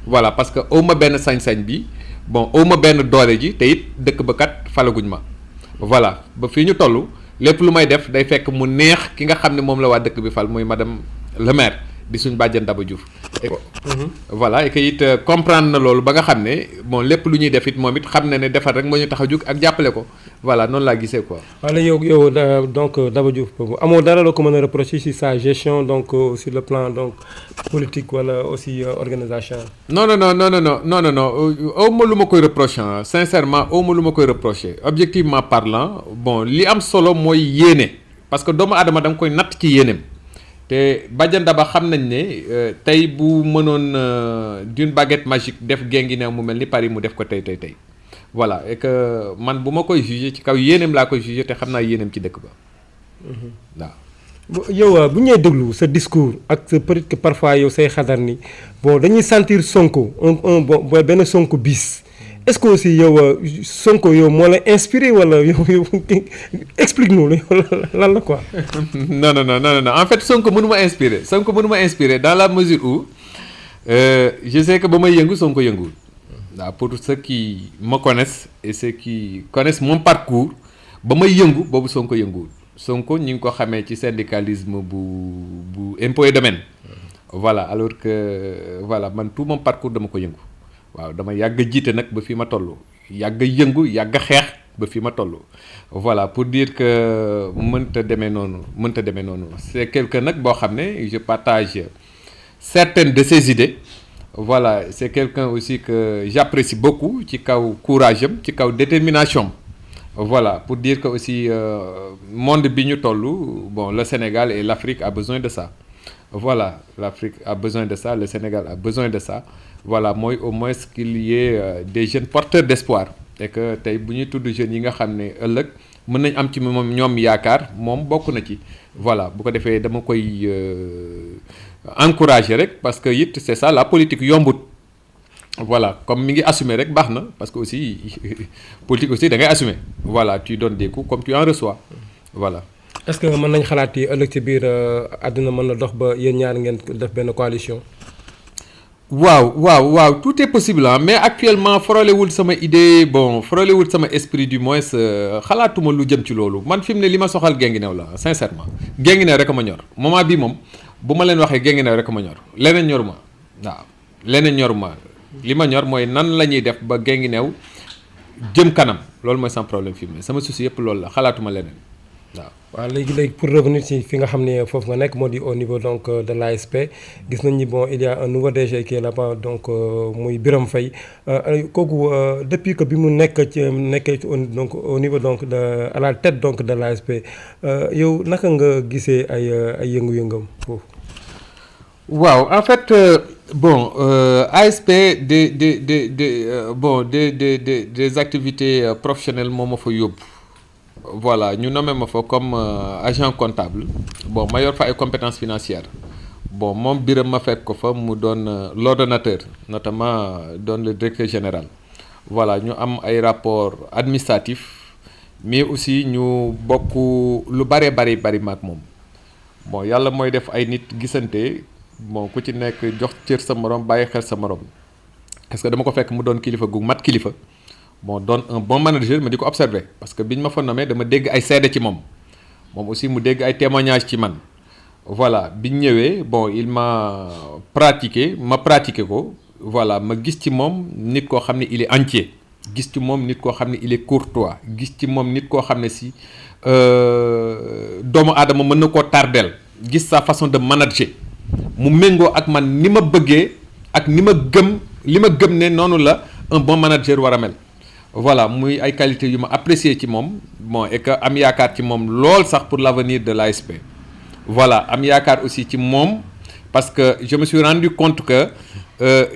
voilà parce que awma benn sañ-sañ bi bon awma benn doole ji te it dëkk ba kat falaguñ ma voilà ba fii ñu toll lépp lu may def day fekk mu neex ki nga xam ne moom la waa dëkk bi fal muy madame le maire di suñ bàjjan Daba Diouf voilà et que it comprendre na loolu ba nga xam ne bon lépp lu ñuy def it moom it xam na ne defar rek moo ñu tax a jug ak jàppale ko voilà noonu laa gisee quoi. wala yow donc Daba Diouf amoo dara la ko mën a reprocher ci sa gestion donc sur le plan donc politique wala aussi organisation. non awma lu ma koy reprocher sincèrement awma lu ma koy reprocher objectivement parlant bon li am solo mooy yéene parce que doomu aadama da nga koy natt ci yéeneem. te bàjjan Daba xam nañ ne tey bu mënoon d'une baguette magique def Guinguinéo mu mel ni Paris mu def ko tey voilà et que man bu ma koy juger ci kaw yéeneem laa koy juger te xam naa yéeneem ci dëkk ba waaw. yow bu ñuy déglu sa discours ak peut-être que parfois yow say xadar ni bon dañuy sentir Sonko un bon benn Sonko bis est-ce que aussi yow Sonko yow moo la inspiré wala yow explique-nous lan la quoi. non en fait Sonko mënu ma inspiré dans la mesure où je sais que ba may yëngu Sonko yënguwul waaw pour ceux qui me connaissent et ceux qui connaissent mon parcours ba may yëngu boobu Sonko yënguwul. Sonko ñi ngi ko xamee ci syndicalisme bu impôt et domaine voilà alors que voilà man tout mon parcours dama ko yëngu waaw dama yàgg jiite nag ba fi ma toll yàgg yëngu yàgg xeex ba fi ma toll voilà pour dire que mënta demee noonu c'est quelqu'un nag boo xam ne je partage certaines de ses idées voilà c'est quelqu'un aussi que j'apprécie beaucoup ci kaw courage am ci kaw détermination. Voilà, pour dire que aussi monde bi ñu toll bon le Sénégal et l'Afrique a besoin de ça voilà l'Afrique a besoin de ça le Sénégal a besoin de ça voilà mooy au moins qu'il y ait des jeunes porteurs d'espoir et que tey bu ñuy tudd jeunes yi nga xam ne ëllëg mën nañ am ci moom ñoom yaakaar moom bokk na ci voilà bu ko defee dama koy encourager rek parce que it c'est ça la politique yombut. Voilà comme mi ngi assumer rek baax na parce que aussi politique aussi da ngay assumer voilà tu donnes des coups comme tu en reçois voilà. est-ce que mën nañ xalaat yi ëllëg ci biir àdduna mën na dox ba yéen ñaar ngeen def benn coalition. waaw tout est possible hein mais actuellement frôlewul sama idée bon frôlewul sama esprit du moins xalaatuma lu jëm ci loolu man fi mu ne li ma soxal Guinguinéo la sincèrement Guinguinéo rek a ma ñor moment bii moom bu ma leen waxee Guinguinéo rek a ma ñor leneen ñoruma waaw leneen ñoruma. li ma ñor mooy nan la ñuy def ba Guinguinéo jëm kanam loolu mooy sans problème fi mu ne sama souci yëpp loolu la xalaatuma leneen waaw. waaw léegi pour revenir ci fi nga xam ne foofu nga nekk moo di au niveau donc de l'ASP gis nañ ni bon il y a un nouveau DG qui est là-bas donc muy Birame Faye kooku depuis que bi mu nekkee donc au niveau donc de à la tête donc de l'ASP yow naka nga gisee ay yëngu-yëngam foofu. waaw en fait ASP des activités professionnelles moo ma fa yóbbu voilà ñu nommé ma fa comme agent comptable bon ma yor fa ay compétences financières bon moom Birame ma fekk ko fa mu doon l'ordonnateur notamment doon le directeur général voilà ñu am ay rapports administratifs mais aussi ñu bokk lu bari maak moom bon yàlla mooy def ay nit gisante. Bon ku ci nekk jox cër sa morom bàyyi xel sa morom parce que dama ko fekk mu doon kilifa gu mat kilifa bon doon un bon manager ma di ko observer parce que biñ ma fa nommé dama dégg ay seede ci moom aussi mu dégg ay témoignages ci man voilà biñ ñëwee bon il m'a pratiqué ko voilà ma gis ci moom nit koo xam ne il est entier gis ci moom nit koo xam ne il est courtois gis ci moom nit koo xam ne si doomu aadama mën na koo tardeel gis sa façon de manager. mu méngoo ak man ni ma bëggee ak ni ma gëm li ma gëm ne noonu la un bon manager war a mel voilà muy ay qualités yu ma apprécié ci moom bon et que am yaakaar ci moom lool sax pour l'avenir de l'ASP voilà am yaakaar aussi ci moom parce que je me suis rendu compte que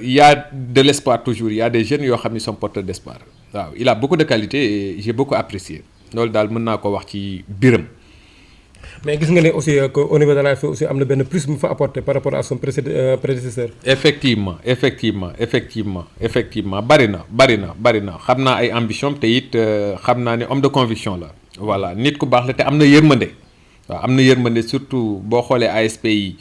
y a de l'espoir toujours il y a des jeunes yoo xam ne sont porteurs d'espoir waaw il a beaucoup de qualités et j'ai beaucoup apprécié loolu daal mën naa ko wax ci Birame. mais gis nga ne aussi au niveau de l'ASP aussi am na benn plus mu fa apporté par rapport à son prédécesseur. effectivement bari na xam naa ay ambition te it xam naa ne homme de conviction la voilà nit ku baax la te am na yërmande waaw am na yërmande surtout boo xoolee ASP yi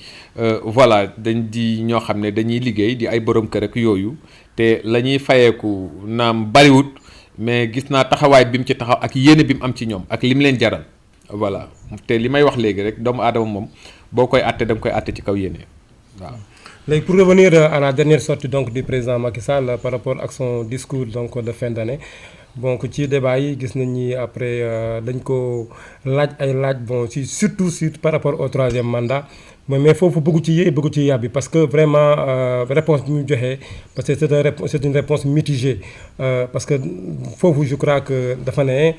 voilà dañ di ñoo xam ne dañuy liggéey di ay borom kër ak yooyu te la ñuy fayeeku naam bariwut mais gis naa taxawaay bi mu ci taxaw ak yéene bi mu am ci ñoom ak li mu leen jaral. voilà te li may wax léegi rek doomu aadama moom boo koy àtte da nga koy àtte ci kaw yéene waaw. léegi pour revenir à la dernière sortie donc du président Macky Sall par rapport ak son discours donc de fin d'année donc ci débat yi gis nañ ni après dañ ko laaj ay laaj bon ci surtout par rapport au troisième mandat mais foofu bëggu ci yàbbi parce que vraiment réponse bi mu joxee parce que c'est une réponse mitigée parce que foofu je crois que dafa ne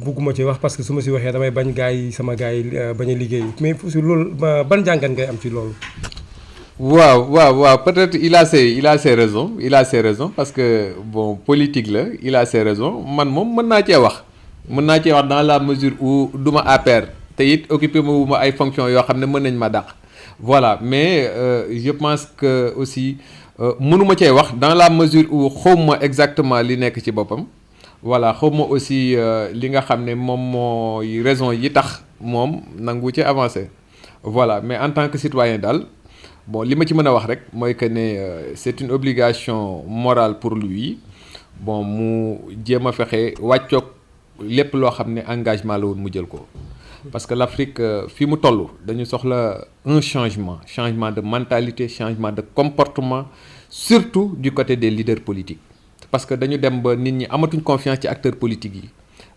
bëgguma ci wax parce que su ma si waxee damay bañ sama gars yi bañ a liggéey mais si loolu ban jàngat ngay am ci loolu. waaw peut-être il a ses raisons parce que bon politique la il a ses raisons man moom mën naa cee wax dans la mesure où duma APR te it occupé wu ma ay fonctions yoo xam ne mën nañ ma dàq voilà mais je pense que aussi mënuma cee wax dans la mesure où xawma exactement li nekk ci boppam voilà xawma aussi li nga xam ne moom mooy raison yi tax moom nangu ci avancé voilà mais en tant que citoyen daal bon li ma ci mën a wax rek mooy que ne c'est une obligation morale pour lui bon mu jéem a fexe wàccoog lépp loo xam ne engagement la woon mu jël ko parce que l'Afrique fi mu toll dañu soxla un changement de mentalité changement de comportement surtout du côté des leaders politiques parce que dañu dem ba nit ñi amatuñ confiance ci acteurs politiques yi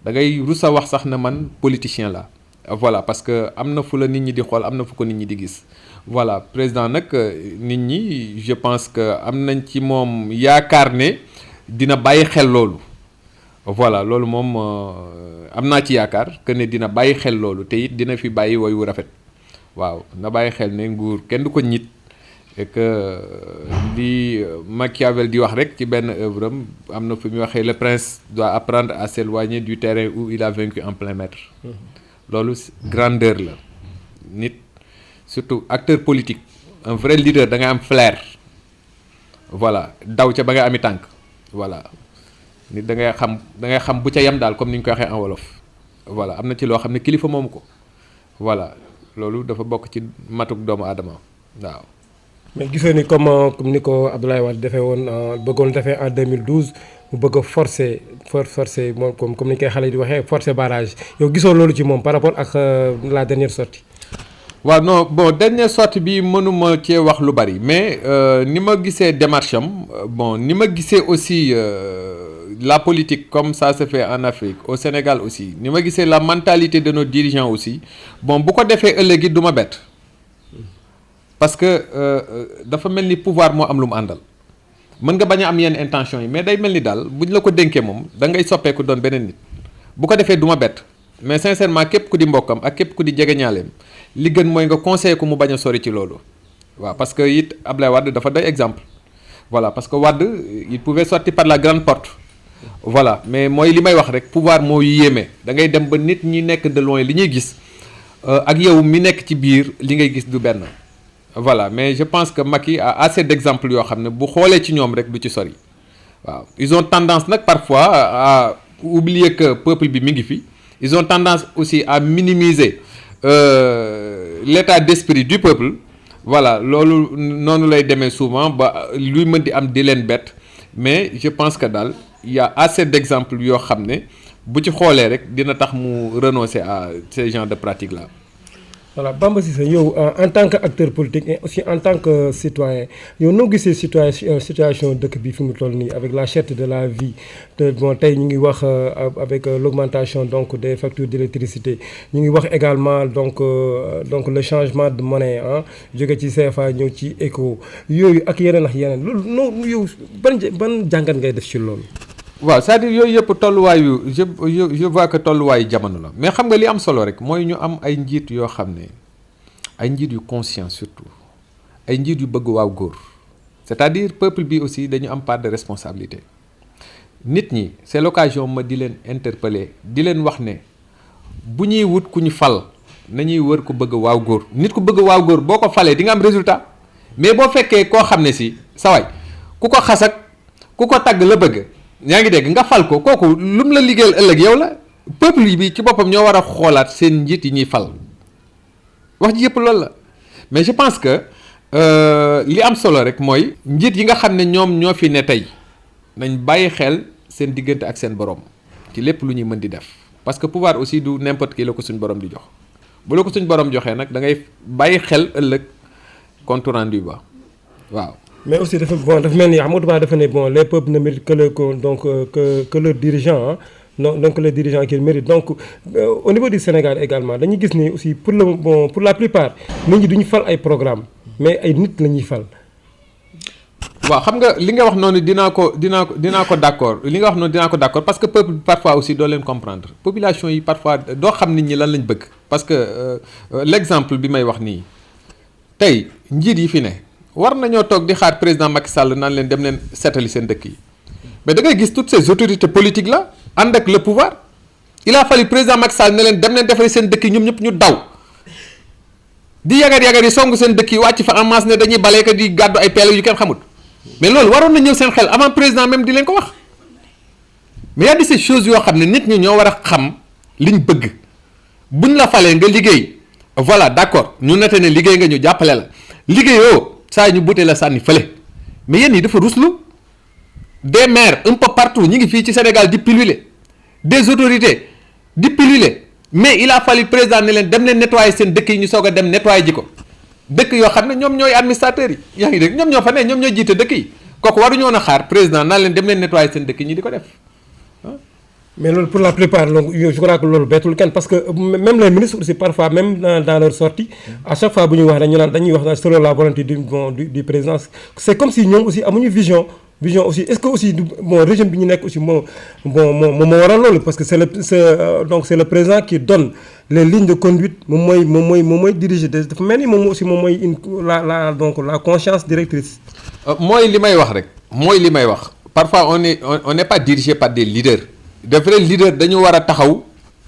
da ngay rus a wax sax na man politicien la voilà parce que am na fu la nit ñi di xool am na fu ko nit ñi di gis voilà président nag nit ñi je pense que am nañ ci moom yaakaar ne dina bàyyi xel loolu voilà loolu moom am naa ci yaakaar que ne dina bàyyi xel loolu te it dina fi bàyyi woy wu rafet waaw na bàyyi xel ne nguur kenn du ko ñit et que li Machiavel di wax rek ci benn œuvre am na fu muy waxee le prince doit apprendre à s'éloigner du terrain où il a vaincu en plein maître loolu grandeur la nit surtout acteur politique un vrai leader da nga am flair voilà daw ca ba nga ami tànk voilà nit da ngay xam bu ca yem daal comme ni ñu koy waxee en wolof voilà am na ci loo xam ne kilifa moomu ko voilà loolu dafa bokk ci matuk doomu aadama waaw. mais gisoo ni comme ni ko Abdoulaye Wade defee woon bëggoon defee en 2012 mu bëgg a forcer moom comme ni koy xale di waxee forcer barrage yow gisoo loolu ci moom par rapport ak la dernière sortie. waaw non bon dernière sortie bi mënuma cee wax lu bari mais ni ma gisee démarche am bon ni ma gisee aussi la politique comme ça se fait en Afrique au Sénégal aussi ni ma gisee la mentalité de nos dirigeants aussi bon bu ko defee ëllëg it du ma bett parce que dafa mel ni pouvoir moo am lu mu àndal mën nga bañ a am yenn intention yi mais day mel ni daal buñ la ko dénkee moom da ngay soppeeku doon beneen nit bu ko defee du ma bett mais sincèrement képp ku di mbokkam ak képp ku di jegeñaaleem li gën mooy nga conseiller ko mu bañ a sori ci loolu waaw parce que it Ablaye Wade dafa doy exemple voilà parce que Wade il pouvait sortir par la grande porte voilà mais mooy li may wax rek pouvoir moo yéeme da ngay dem ba nit ñi nekk de loin li ñuy gis ak yow mi nekk ci biir li ngay gis du benn voilà mais je pense que Macky a assez d'exemples yoo xam ne bu xoolee ci ñoom rek du ci sori waaw ils ont tendance nag parfois à oublier que peuple bi mi ngi fi ils ont tendance aussi à minimiser l'état d'esprit du peuple voilà loolu noonu lay demee souvent ba luy mën di am di leen bett mais je pense que daal il y a assez d'exemples yoo xam ne bu ci xoolee rek dina tax mu renoncer à ces genres de pratiques là. voilà Bamba Cissé yow en tant que acteur politique et aussi en tant que citoyen yow noo gisee situation dëkk bi fi mu toll nii avec la cherté de la vie te bon tey ñu ngi wax avec l'augmentation donc des factures d'électricité ñu ngi wax également donc le changement de monnaie jóge ci CFA ñëw ci éco yooyu ak yeneen loolu noonu yow ban jàngat ngay def ci loolu. waaw c'est-à-dire yooyu yëpp tolluwaayu je vois que tolluwaayu jamono la mais xam nga li am solo rek mooy ñu am ay njiit yoo xam ne ay njiit yu conscient surtout ay njiit yu bëgg waaw góor c'est-à-dire peuple bi aussi dañu am part de responsabilité nit ñi c'est l'occasion ma di leen interpeller di leen wax ne bu ñuy wut ku ñu fal nañuy wër ku bëgg waaw góor nit ku bëgg waaw góor boo ko falee di nga am résultat mais boo fekkee koo xam ne si sa waay ku ko xas ak ku ko tagg la bëgg yaa ngi dégg nga fal ko kooku lu mu la liggéeyal ëllëg yow la peuple yi bi ci boppam ñoo war a xoolaat seen njiit yi ñuy fal wax ji yëpp loolu la mais je pense que li am solo rek mooy njiit yi nga xam ne ñoom ñoo fi ne tey nañ bàyyi xel seen diggante ak seen borom ci lépp lu ñuy mën di def parce que pouvoir aussi du n'importe qui la ko suñ borom di jox bu la ko suñ borom joxee nag da ngay bàyyi xel ëllëg compte rendu ba waaw. mais aussi dafa mel ni Amadou Ba dafa ne bon les peuples ne méritent que leur dirigeant donc le dirigeant qu'il mérite donc au niveau du Sénégal également dañuy gis ni aussi pour la plupart nit ñi duñu fal ay programme mais ay nit la ñuy fal. waaw xam nga li nga wax noonu dinaa ko d'accord li nga wax noonu dinaa ko d'accord parce que peuple parfois aussi doo leen comprendre population yi parfois doo xam nit ñi lan lañ bëgg parce que l'exemple bi may wax nii tey njiit yi fi ne. war nañoo toog di xaar président Macky Sall naan leen dem leen seetali seen dëkk yi mais da ngay gis toutes ces autorités politiques là ànd ak le pouvoir il a fallu président Macky Sall ne leen dem leen defari seen dëkk yi ñoom ñëpp ñu daw di yagar yi song seen dëkk yi wàcc fa en masse ne dañuy balee ko di gàddu ay pelle yu kenn xamut mais loolu waroon na ñëw seen xel avant président même di leen ko wax mais y a des ces choses yoo xam ne nit ñi ñoo war a xam liñ bëgg buñ la falee nga liggéey voilà d'accord ñu nete ne liggéey nga ñu jàppale la liggéeyoo saa ñu butee la sànni fële mais yéen yi dafa ruslu des maires un peu partout ñi ngi fii ci Sénégal di pulluler des autorités di pulluler mais il a fallu président ne leen dem leen nettoyer seen dëkk yi ñu soog a dem nettoyer ji ko dëkk yoo xam ne ñoom ñooy administrateurs yi yaa ngi dégg ñoom ñoo fa ne ñoom ñooy jiite dëkk yi kooku waruñu woon a xaar président naan leen dem leen nettoyer seen dëkk yi ñi di ko def mais loolu pour la plupart donc je crois que loolu bettul kenn parce que même les ministres aussi parfois même dans leur sortie à chaque fois bu ñuy wax rek ñu naan dañuy wax selon la volonté du président c'est comme si ñoom aussi amuñu vision aussi est-ce que aussi régime bi ñu nekk aussi moo waral loolu parce que c'est le président qui donne les lignes de conduite moom mooy diriger dafa mel ni moom aussi moom mooy la conscience directrice. mooy li may wax parfois on n'est pas dirigé par des leaders. De vrais leaders dañu war a taxaw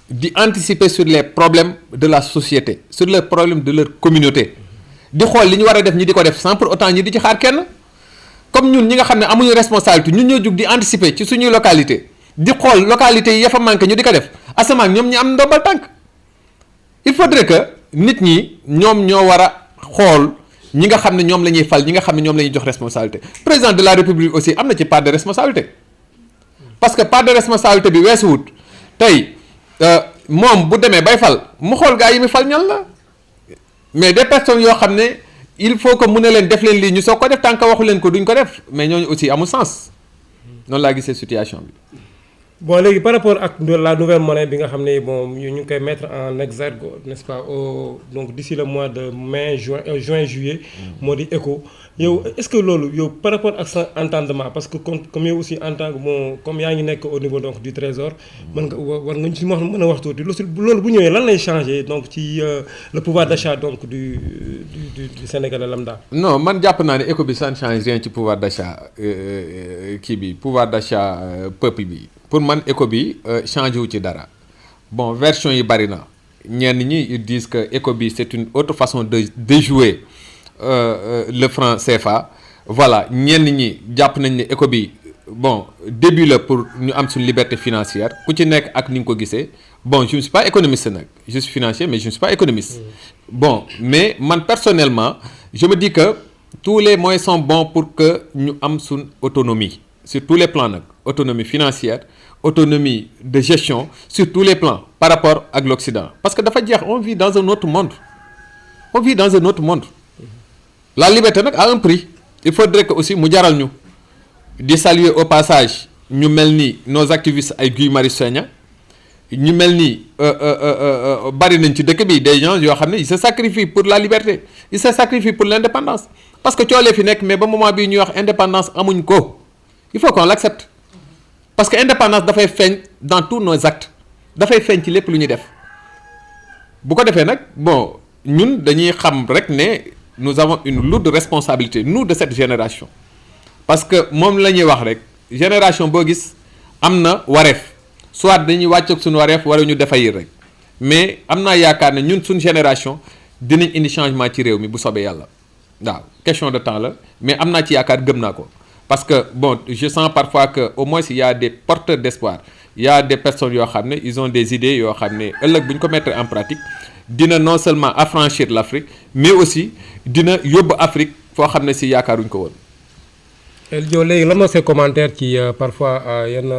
di anticiper sur les problèmes de la société sur les problèmes de leur communauté di xool li ñu war a def ñi di ko def sans pour autant ñi di ci xaar kenn comme ñun ñi nga xam ne amuñu responsabilité ñun ñoo jug di anticiper ci suñuy localité di xool localité yi ya fa manqué ñu di ko def asamaan ñoom ñi am ndombal tànk il faudrait que nit ñi ñoom ñoo war a xool ñi nga xam ne ñoom la ñuy fal ñi nga xam ne ñoom la ñuy jox responsabilité président de la république aussi am na ci part de responsabilité. parce que part de responsabilité bi weesuwut tey moom bu demee bay fal mu xool gaa yi mi fal ñan la mais des personnes yoo xam ne il faut que mu ne leen def leen lii ñu soog ko def tant que waxu leen ko duñ ko def mais ñooñu aussi amul sens noonu laa gisee situation bi. bon léegi par rapport ak la nouvelle monnaie bi nga xam ne bon ñu ngi koy mettre en exergue n'est-ce pas donc d'ici le mois de juin juillet moo di ECO yow est-ce que loolu yow par rapport ak sa entendement parce que comme yow aussi en tant que comme yaa ngi nekk au niveau donc du trésor mën nga war nga ci mën a wax tuuti loolu bu ñëwee lan lay changer donc ci le pouvoir d'achat donc du Sénégalais lambda. non man jàpp naa ne ECO bi ça ne change rien ci pouvoir d'achat pouvoir d'achat peuple bi. pour man ECO bi changé wu ci dara bon version yi bari na ñenn ñi ils disent que ECO bi c'est une autre façon de déjouer le franc CFA voilà ñenn ñi jàpp nañ ne ECO bi bon début la pour ñu am suñu liberté financière ku ci nekk ak ni nga ko gisee bon je ne suis pas économiste nag je suis financier mais je ne suis pas économiste bon mais man personnellement je me dis que tous les moyens sont bons pour que ñu am suñ autonomie sur tous les plans nag autonomie financière autonomie de gestion sur tous les plans par rapport ak l'Occident parce que dafa jeex on vit dans un autre monde la liberté nag a un prix il faudrait que aussi mu jaral ñu di saluer au passage ñu mel ni nos activistes ay Guy Marius Sagna ñu mel ni bari nañ ci dëkk bi des gens yoo xam ne ils se sacrifient pour la liberté ils se sacrifient pour l'indépendance parce que coolee fi nekk mais ba moment bii ñuy wax indépendance amuñ ko il faut qu'on l'accepte parce que indépendance dafay feeñ dans tous nos actes dafay feeñ ci lépp lu ñuy def bu ko defee nag bon ñun dañuy xam rek ne nous avons une lourde responsabilité nous de cette génération parce que moom la ñuy wax rek génération boo gis am na wareef soit dañuy wàcc ak suñu wareef wala ñu defayir rek mais am naa yaakaar ne ñun suñu génération dinañ indi changement ci réew mi bu soobee yàlla waaw question de temps la mais am naa ci yaakaar gëm naa ko parce que bon je sens parfois que au moins il y a des porteurs d'espoir il y a des personnes yoo xam ne ils ont des idées yoo xam ne ëllëg bu ñu ko mettre en pratique dina non seulement affranchir l'Afrique mais aussi dina yóbbu Afrique foo xam ne si yaakaaruñ ko woon. yow léegi lan moo say commentaire ci parfois yenn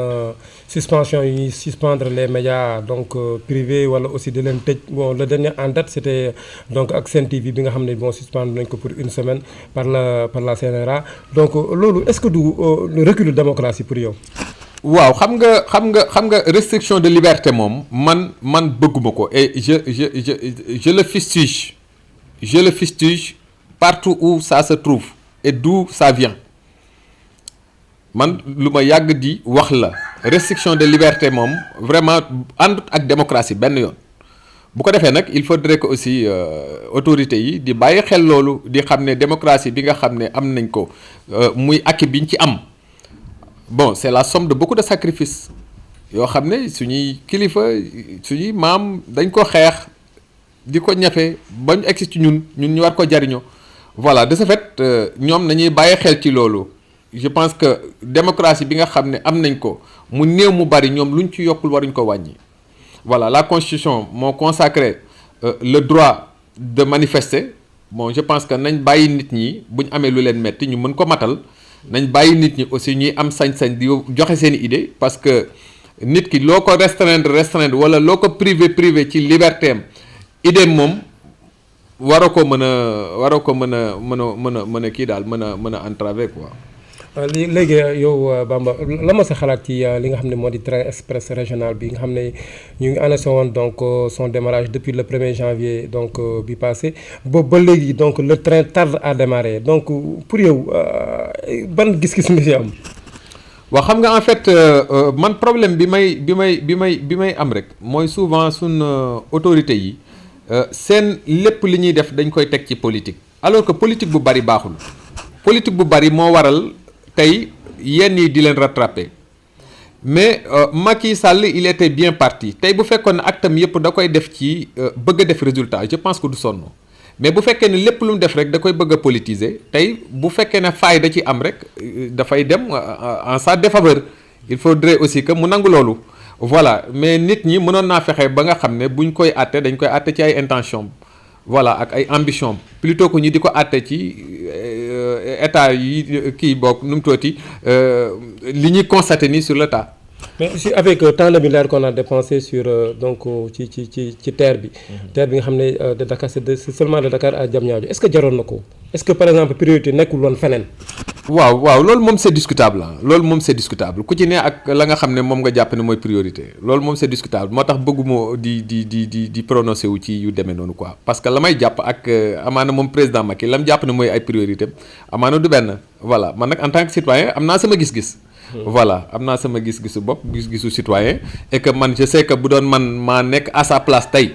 suspension yi ñuy suspendre les médias donc privés wala aussi di leen tëj bon le dernier en date c'était donc ak Sen TV bi nga xam ne bon suspendre nañ ko pour une semaine par la CNRA donc loolu est-ce que du recul de démocratie pour yow. waaw xam nga restriction de liberté moom man bëgguma ko et je le fustige partout où ça se trouve et d'où ça vient man lu ma yàgg di wax la restriction de liberté moom vraiment àndut ak démocratie benn yoon bu ko defee nag il faudrait que aussi autorités yi di bàyyi xel loolu di xam ne démocratie bi nga xam ne am nañ ko muy acquis biñ ci am bon c'est la somme de beaucoup de sacrifices yoo xam ne suñuy kilifa suñuy maam dañ ko xeex di ko ñafe ba ñu egsi ci ñun ñu war ko jariñoo voilà de ce fait ñoom nañuy bàyyi xel ci loolu je pense que démocratie bi nga xam ne am nañ ko mu néew mu bari ñoom luñ ci yokkul waruñ ko wàññi voilà la constitution moo consacré le droit de manifester bon je pense que nañ bàyyi nit ñi bu ñu amee lu leen metti ñu mën ko matal nañ bàyyi nit ñi aussi ñuy am sañ-sañ di joxe seen idée parce que nit ki loo ko restreindre wala loo ko privé ci liberté am idée moom waroo ko mën a kii daal mën a entraver quoi. léegi yow Bamba la ma sa xalaat ci li nga xam ne moo di train express régional bi nga xam ne ñu ngi annoncé woon donc son démarrage depuis le 1er janvier donc bi passé boobu ba léegi donc le train tarde à démarrer donc pour yow ban gis-gis nga ci am. waaw xam nga en fait man problème bi may am rek mooy souvent suñ autorités yi seen lépp li ñuy def dañ koy teg ci politique alors que politique bu bari baaxul politique bu bari moo waral tey yenn yi di leen rattraper mais Macky Sall il était bien parti tey bu fekkoon ne actam yëpp da koy def ci bëgg a def résultat je pense que du sonn mais bu fekkee ne lépp lu mu def rek da koy bëgg a politiser tey bu fekkee ne faay da ci am rek dafay dem en sa défaveur il faudrait aussi que mu nangu loolu voilà mais nit ñi mënoon naa fexe ba nga xam ne buñ koy àtte dañ koy àtte ci ay intention voilà ak ay ambition plutôt que ñu di ko àtte ci état yi kii bokk nu mu tuuti li ñuy constaté nii sur le tas. mais aussi avec tant de milliards qu'on a dépensé sur donc ci terre bi. terre bi nga xam ne de Dakar c'est seulement de Dakar à Diamniadio est-ce que jaroon na ko est-ce que par exemple priorité nekkul woon feneen. waaw loolu moom c'est discutable loolu moom c'est discutable ku ci ne ak la nga xam ne moom nga jàpp ne mooy priorité loolu moom c'est discutable moo tax bëgguma di prononcer wu ci yu demee noonu quoi parce que la may jàpp ak amaana moom président Macky la mu jàpp ne mooy ay priorité amaana du benn voilà man nag en tant que citoyen am naa sama gis-gis. voilà am naa sama gis-gisu bopp gis-gisu citoyen et que man je sais que bu doon man maa nekk à sa place tey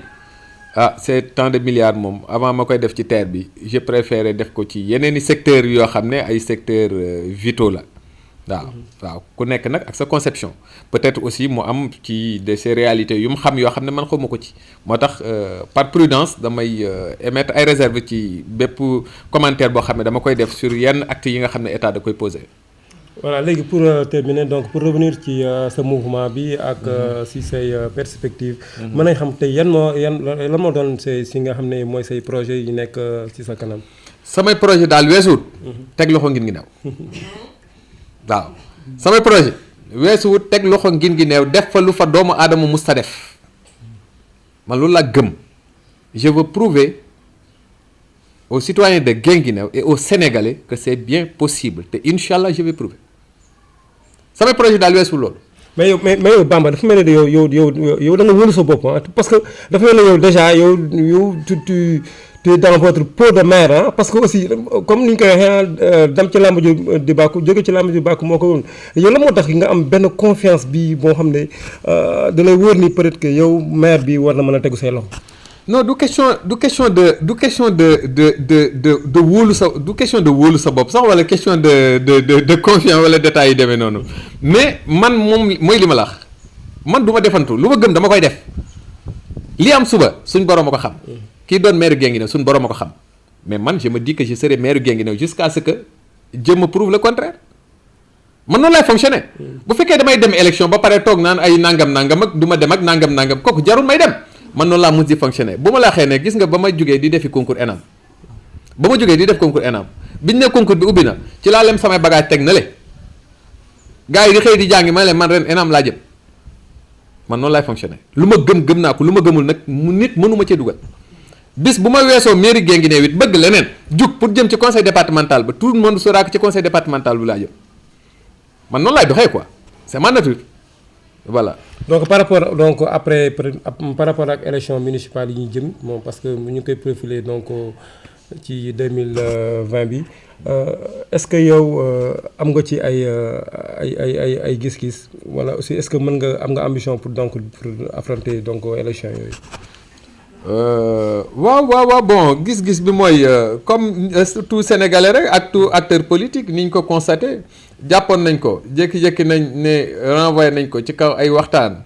c'est tant de milliards moom avant ma koy def ci terre bi je préférais def ko ci yeneeni secteurs yoo xam ne ay secteurs vitaux la waaw ku nekk nag ak sa conception peut-être aussi mu am ci de ces réalités yu mu xam yoo xam ne man xawma ko ci moo tax par prudence damay émettre ay réserves ci bépp commentaire boo xam ne dama koy def sur yenn actes yi nga xam ne état da koy poser. voilà léegi pour terminer donc pour revenir ci sa mouvement bi ak si say perspectives. mën nañ xam tey lan moo doon si nga xam ne mooy say projets yi nekk ci sa kanam. samay projet daal weesuwut. teg loxo ngin gi neew. waaw samay projet weesuwut teg loxo ngin gi neew def fa lu fa doomu aadama mus ta def man loolu laa gëm je veux prouver aux citoyens de Guinguinéo et aux Sénégalais que c'est bien possible te inch'Allah je vais prouver samay projet daal weesu loolu. mais yow Bamba dafa mel ne yow da nga wóolu sa bopp parce que dafa mel ne yow déjà yow tu es dans votre peau de mère parce que aussi comme ni ñu koy waxee dem ci làmb ji di bàkku jóge ci làmb ji di bàkku moo ko woon yow la moo tax nga am benn confiance bi boo xam ne da lay wóor ni peut-être que yow maire bi war na mën a tegu say loxo. non du question de wóolu sa du question de wóolu sa bopp sax wala question de confiance wala détails yi demee noonu mais man moom mooy li ma la wax man du ma defantu lu ma gëm dama koy def li am suba suñ borom a ko xam kii doon maire Guinguinéo suñ borom a ko xam mais man je me dis que je serai maire Guinguinéo jusqu'à ce que Dieu me prouve le contraire man noonu lay fonctionner bu fekkee damay dem élection ba pare toog naan ay nangam ak du ma dem ak nangam kooku jarul may dem. man noonu laa mujj di fonctionner bu ma la xee ne gis nga ba ma jógee di defi concours ENAM ba ma jógee di def concours ENAM biñ ne concours bi ubbi na ci laa lem samay bagage teg na le gars yi di xëy di jàngi ma leen man ren ENAM laa jëm man noonu laay fonctionner lu ma gëm naa ko lu ma gëmul nag nit mënuma cee dugal bis bu ma weesoo mairie Guinguinéo it bëgg leneen jug pour jëm ci conseil départemental ba tout le monde saura que ci conseil départemental bi laa jëm man noonu laay doxee quoi c'est ma nature voilà. donc par rapport ak élection municipale yi ñuy jëm moom parce que ñu ngi koy profiler donc ci 2020 bi est-ce que yow am nga ci ay gis-gis wala aussi est-ce que am nga ambition pour affronter donc élection yooyu. waaw bon gis-gis bi mooy comme tout sénégalais rek ak tout acteur politique ni ñu ko constaté jàppoon nañ ko jékki-jékki nañ ne renvoyé nañ ko ci kaw ay waxtaan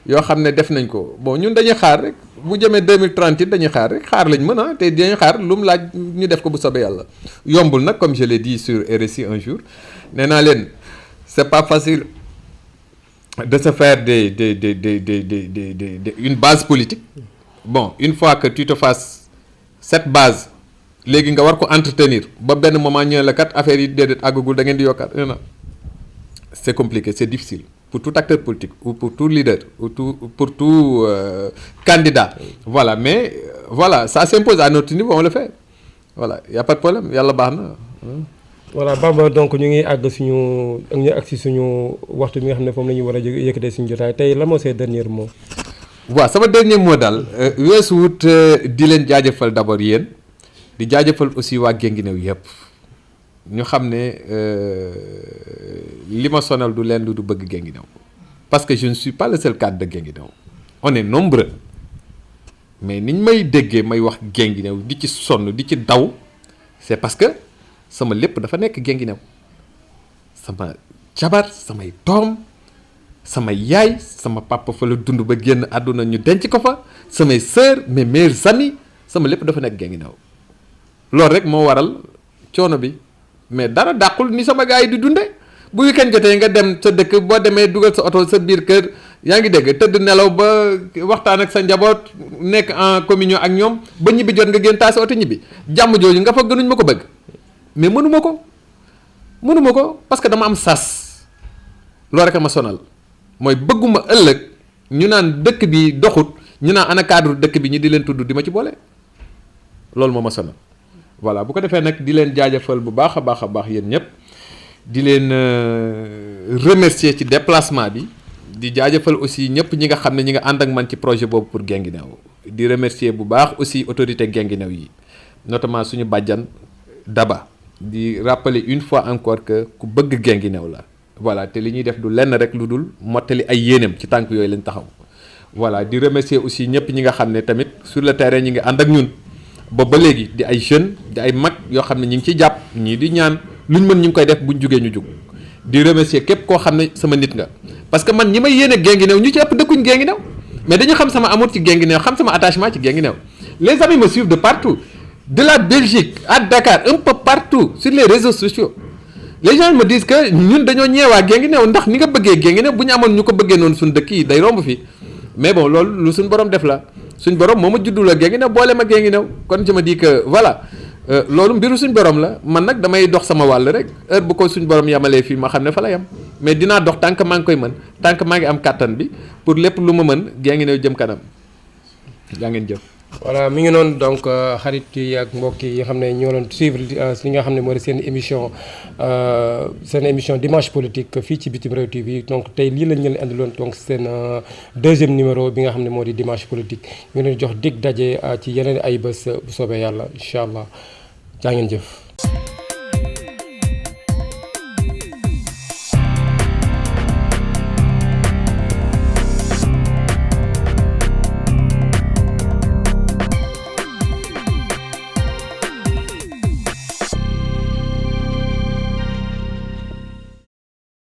yoo xam ne def nañ ko bon ñun dañuy xaar rek bu jëmee 2030 it dañuy xaar rek xaar lañ mën a te dañuy xaar lu mu laaj ñu def ko bu soobee yàlla yombul nag comme je l'ai dit sur RSI un jour nee naa leen c'est pas facile de se faire une base politique. Bon, une fois que tu te fasses cette base, léegi nga war ko entretenir ba benn moment ñu la kat affaire yi déedéet àggagul da ngeen di yokkaat non c'est compliqué, c'est difficile pour tout acteur politique ou pour tout leader ou pour tout candidat. Voilà, mais voilà, ça s'impose à notre niveau, on le fait. Voilà, y a pas de problème, yàlla baax na. Voilà Bamba, donc ñu ngi àgg suñu waxtu bi nga xam ne foofu la ñu war a yëkkatee suñu jotaay tey la moo say dernier mot. waaw sama dernier mot daal weesu wut di leen jaajëfal d'abord yéen di jaajëfal aussi waa Guinguinéo yëpp ñu xam ne li ma sonal du leen du bëgg Guinguinéo parce que je ne suis pas le seul cadre de Guinguinéo on est nombreux mais niñ may déggee may wax Guinguinéo di ci sonn di ci daw c'est parce que sama lépp dafa nekk Guinguinéo sama jabar samay doom sama yaay sama papa fa la dund ba génn àdduna ñu denc ko fa samay sœurs mes meilleurs amis sama lépp dafa nekk Guinguinéo loolu rek moo waral coono bi mais dara dàqul ni sama gars yi di dunde bu weekend jotee nga dem sa dëkk boo demee dugal sa oto sa biir kër yaa ngi dégg tëdd nelaw ba waxtaan ak sa njaboot nekk en communion ak ñoom ba ñibbi jot nga génn taal sa oto ñibbi jàmm jooju nga fa gënuñ ma ko bëgg mais mënuma ko parce que dama am sas loolu rek a ma sonal mooy bëgguma ëllëg ñu naan dëkk bi doxut ñu naan ana cadre dëkk bi ñi di leen tudd di ma ci boole loolu moo ma sonal voilà bu ko defee nag di leen jaajëfal bu baax a baax yéen ñëpp di leen remercier ci déplacement bi di jaajëfal aussi ñëpp ñi nga xam ne ñi nga ànd ak man ci projet boobu pour Guinguinéo di remercier bu baax aussi autorité Guinguinéo yi notamment suñu bàjjan Daba di rappeler une fois encore que ku bëgg Guinguinéo la voilà te li ñuy def du lenn rek lu dul mottali ay yéeneem ci tànk yooyu lañ taxaw voilà di remercier aussi ñëpp ñi nga xam ne tamit sur le terrain ñi ngi ànd ak ñun ba léegi di ay jeunes di ay mag yoo xam ne ñi ngi ciy jàpp ñii di ñaan luñ mën ñu ngi koy def buñ jugee ñu jug di remercier képp koo xam ne sama nit nga parce que man ñi may yéene Guinguinéo ñu ci ëpp dëkkuñ Guinguinéo mais dañu xam sama amour ci Guinguinéo xam sama attachement ci Guinguinéo les amis me suivent de partout de la Belgique à Dakar un peu partout sur les réseaux sociaux les gens me disent que ñun dañoo ñeewaa Guinguinéo ndax ni nga bëggee Guinguinéo bu ñu amoon ñu ko bëggee noonu suñu dëkk yi day romb fii mais bon loolu lu suñu borom def la suñu borom moo ma juddu la Guinguinéo boole ma Guinguinéo kon je me dis que voilà loolu mbiru suñu borom la man nag damay dox sama wàll rek heure bu ko suñu borom yamalee fii ma xam ne fa la yam mais dinaa dox tant que maa ngi koy mën tant que maa ngi am kàttan bi pour lépp lu ma mën Guinguinéo jëm kanam yaa ngeen jëf. voilà mi ngi noonu donc xarit yi ak mbokk yi nga xam ne ñoo doon suivre li nga xam ne moo di seen émission dimanche politique fii ci Bitim Réew TV donc tey lii lañ leen andiloon donc seen deuxième numéro bi nga xam ne moo di dimanche politique ñu leen jox dig daje ci yeneen ay bés bu soobee yàlla incha allah jaa ngeen jëf.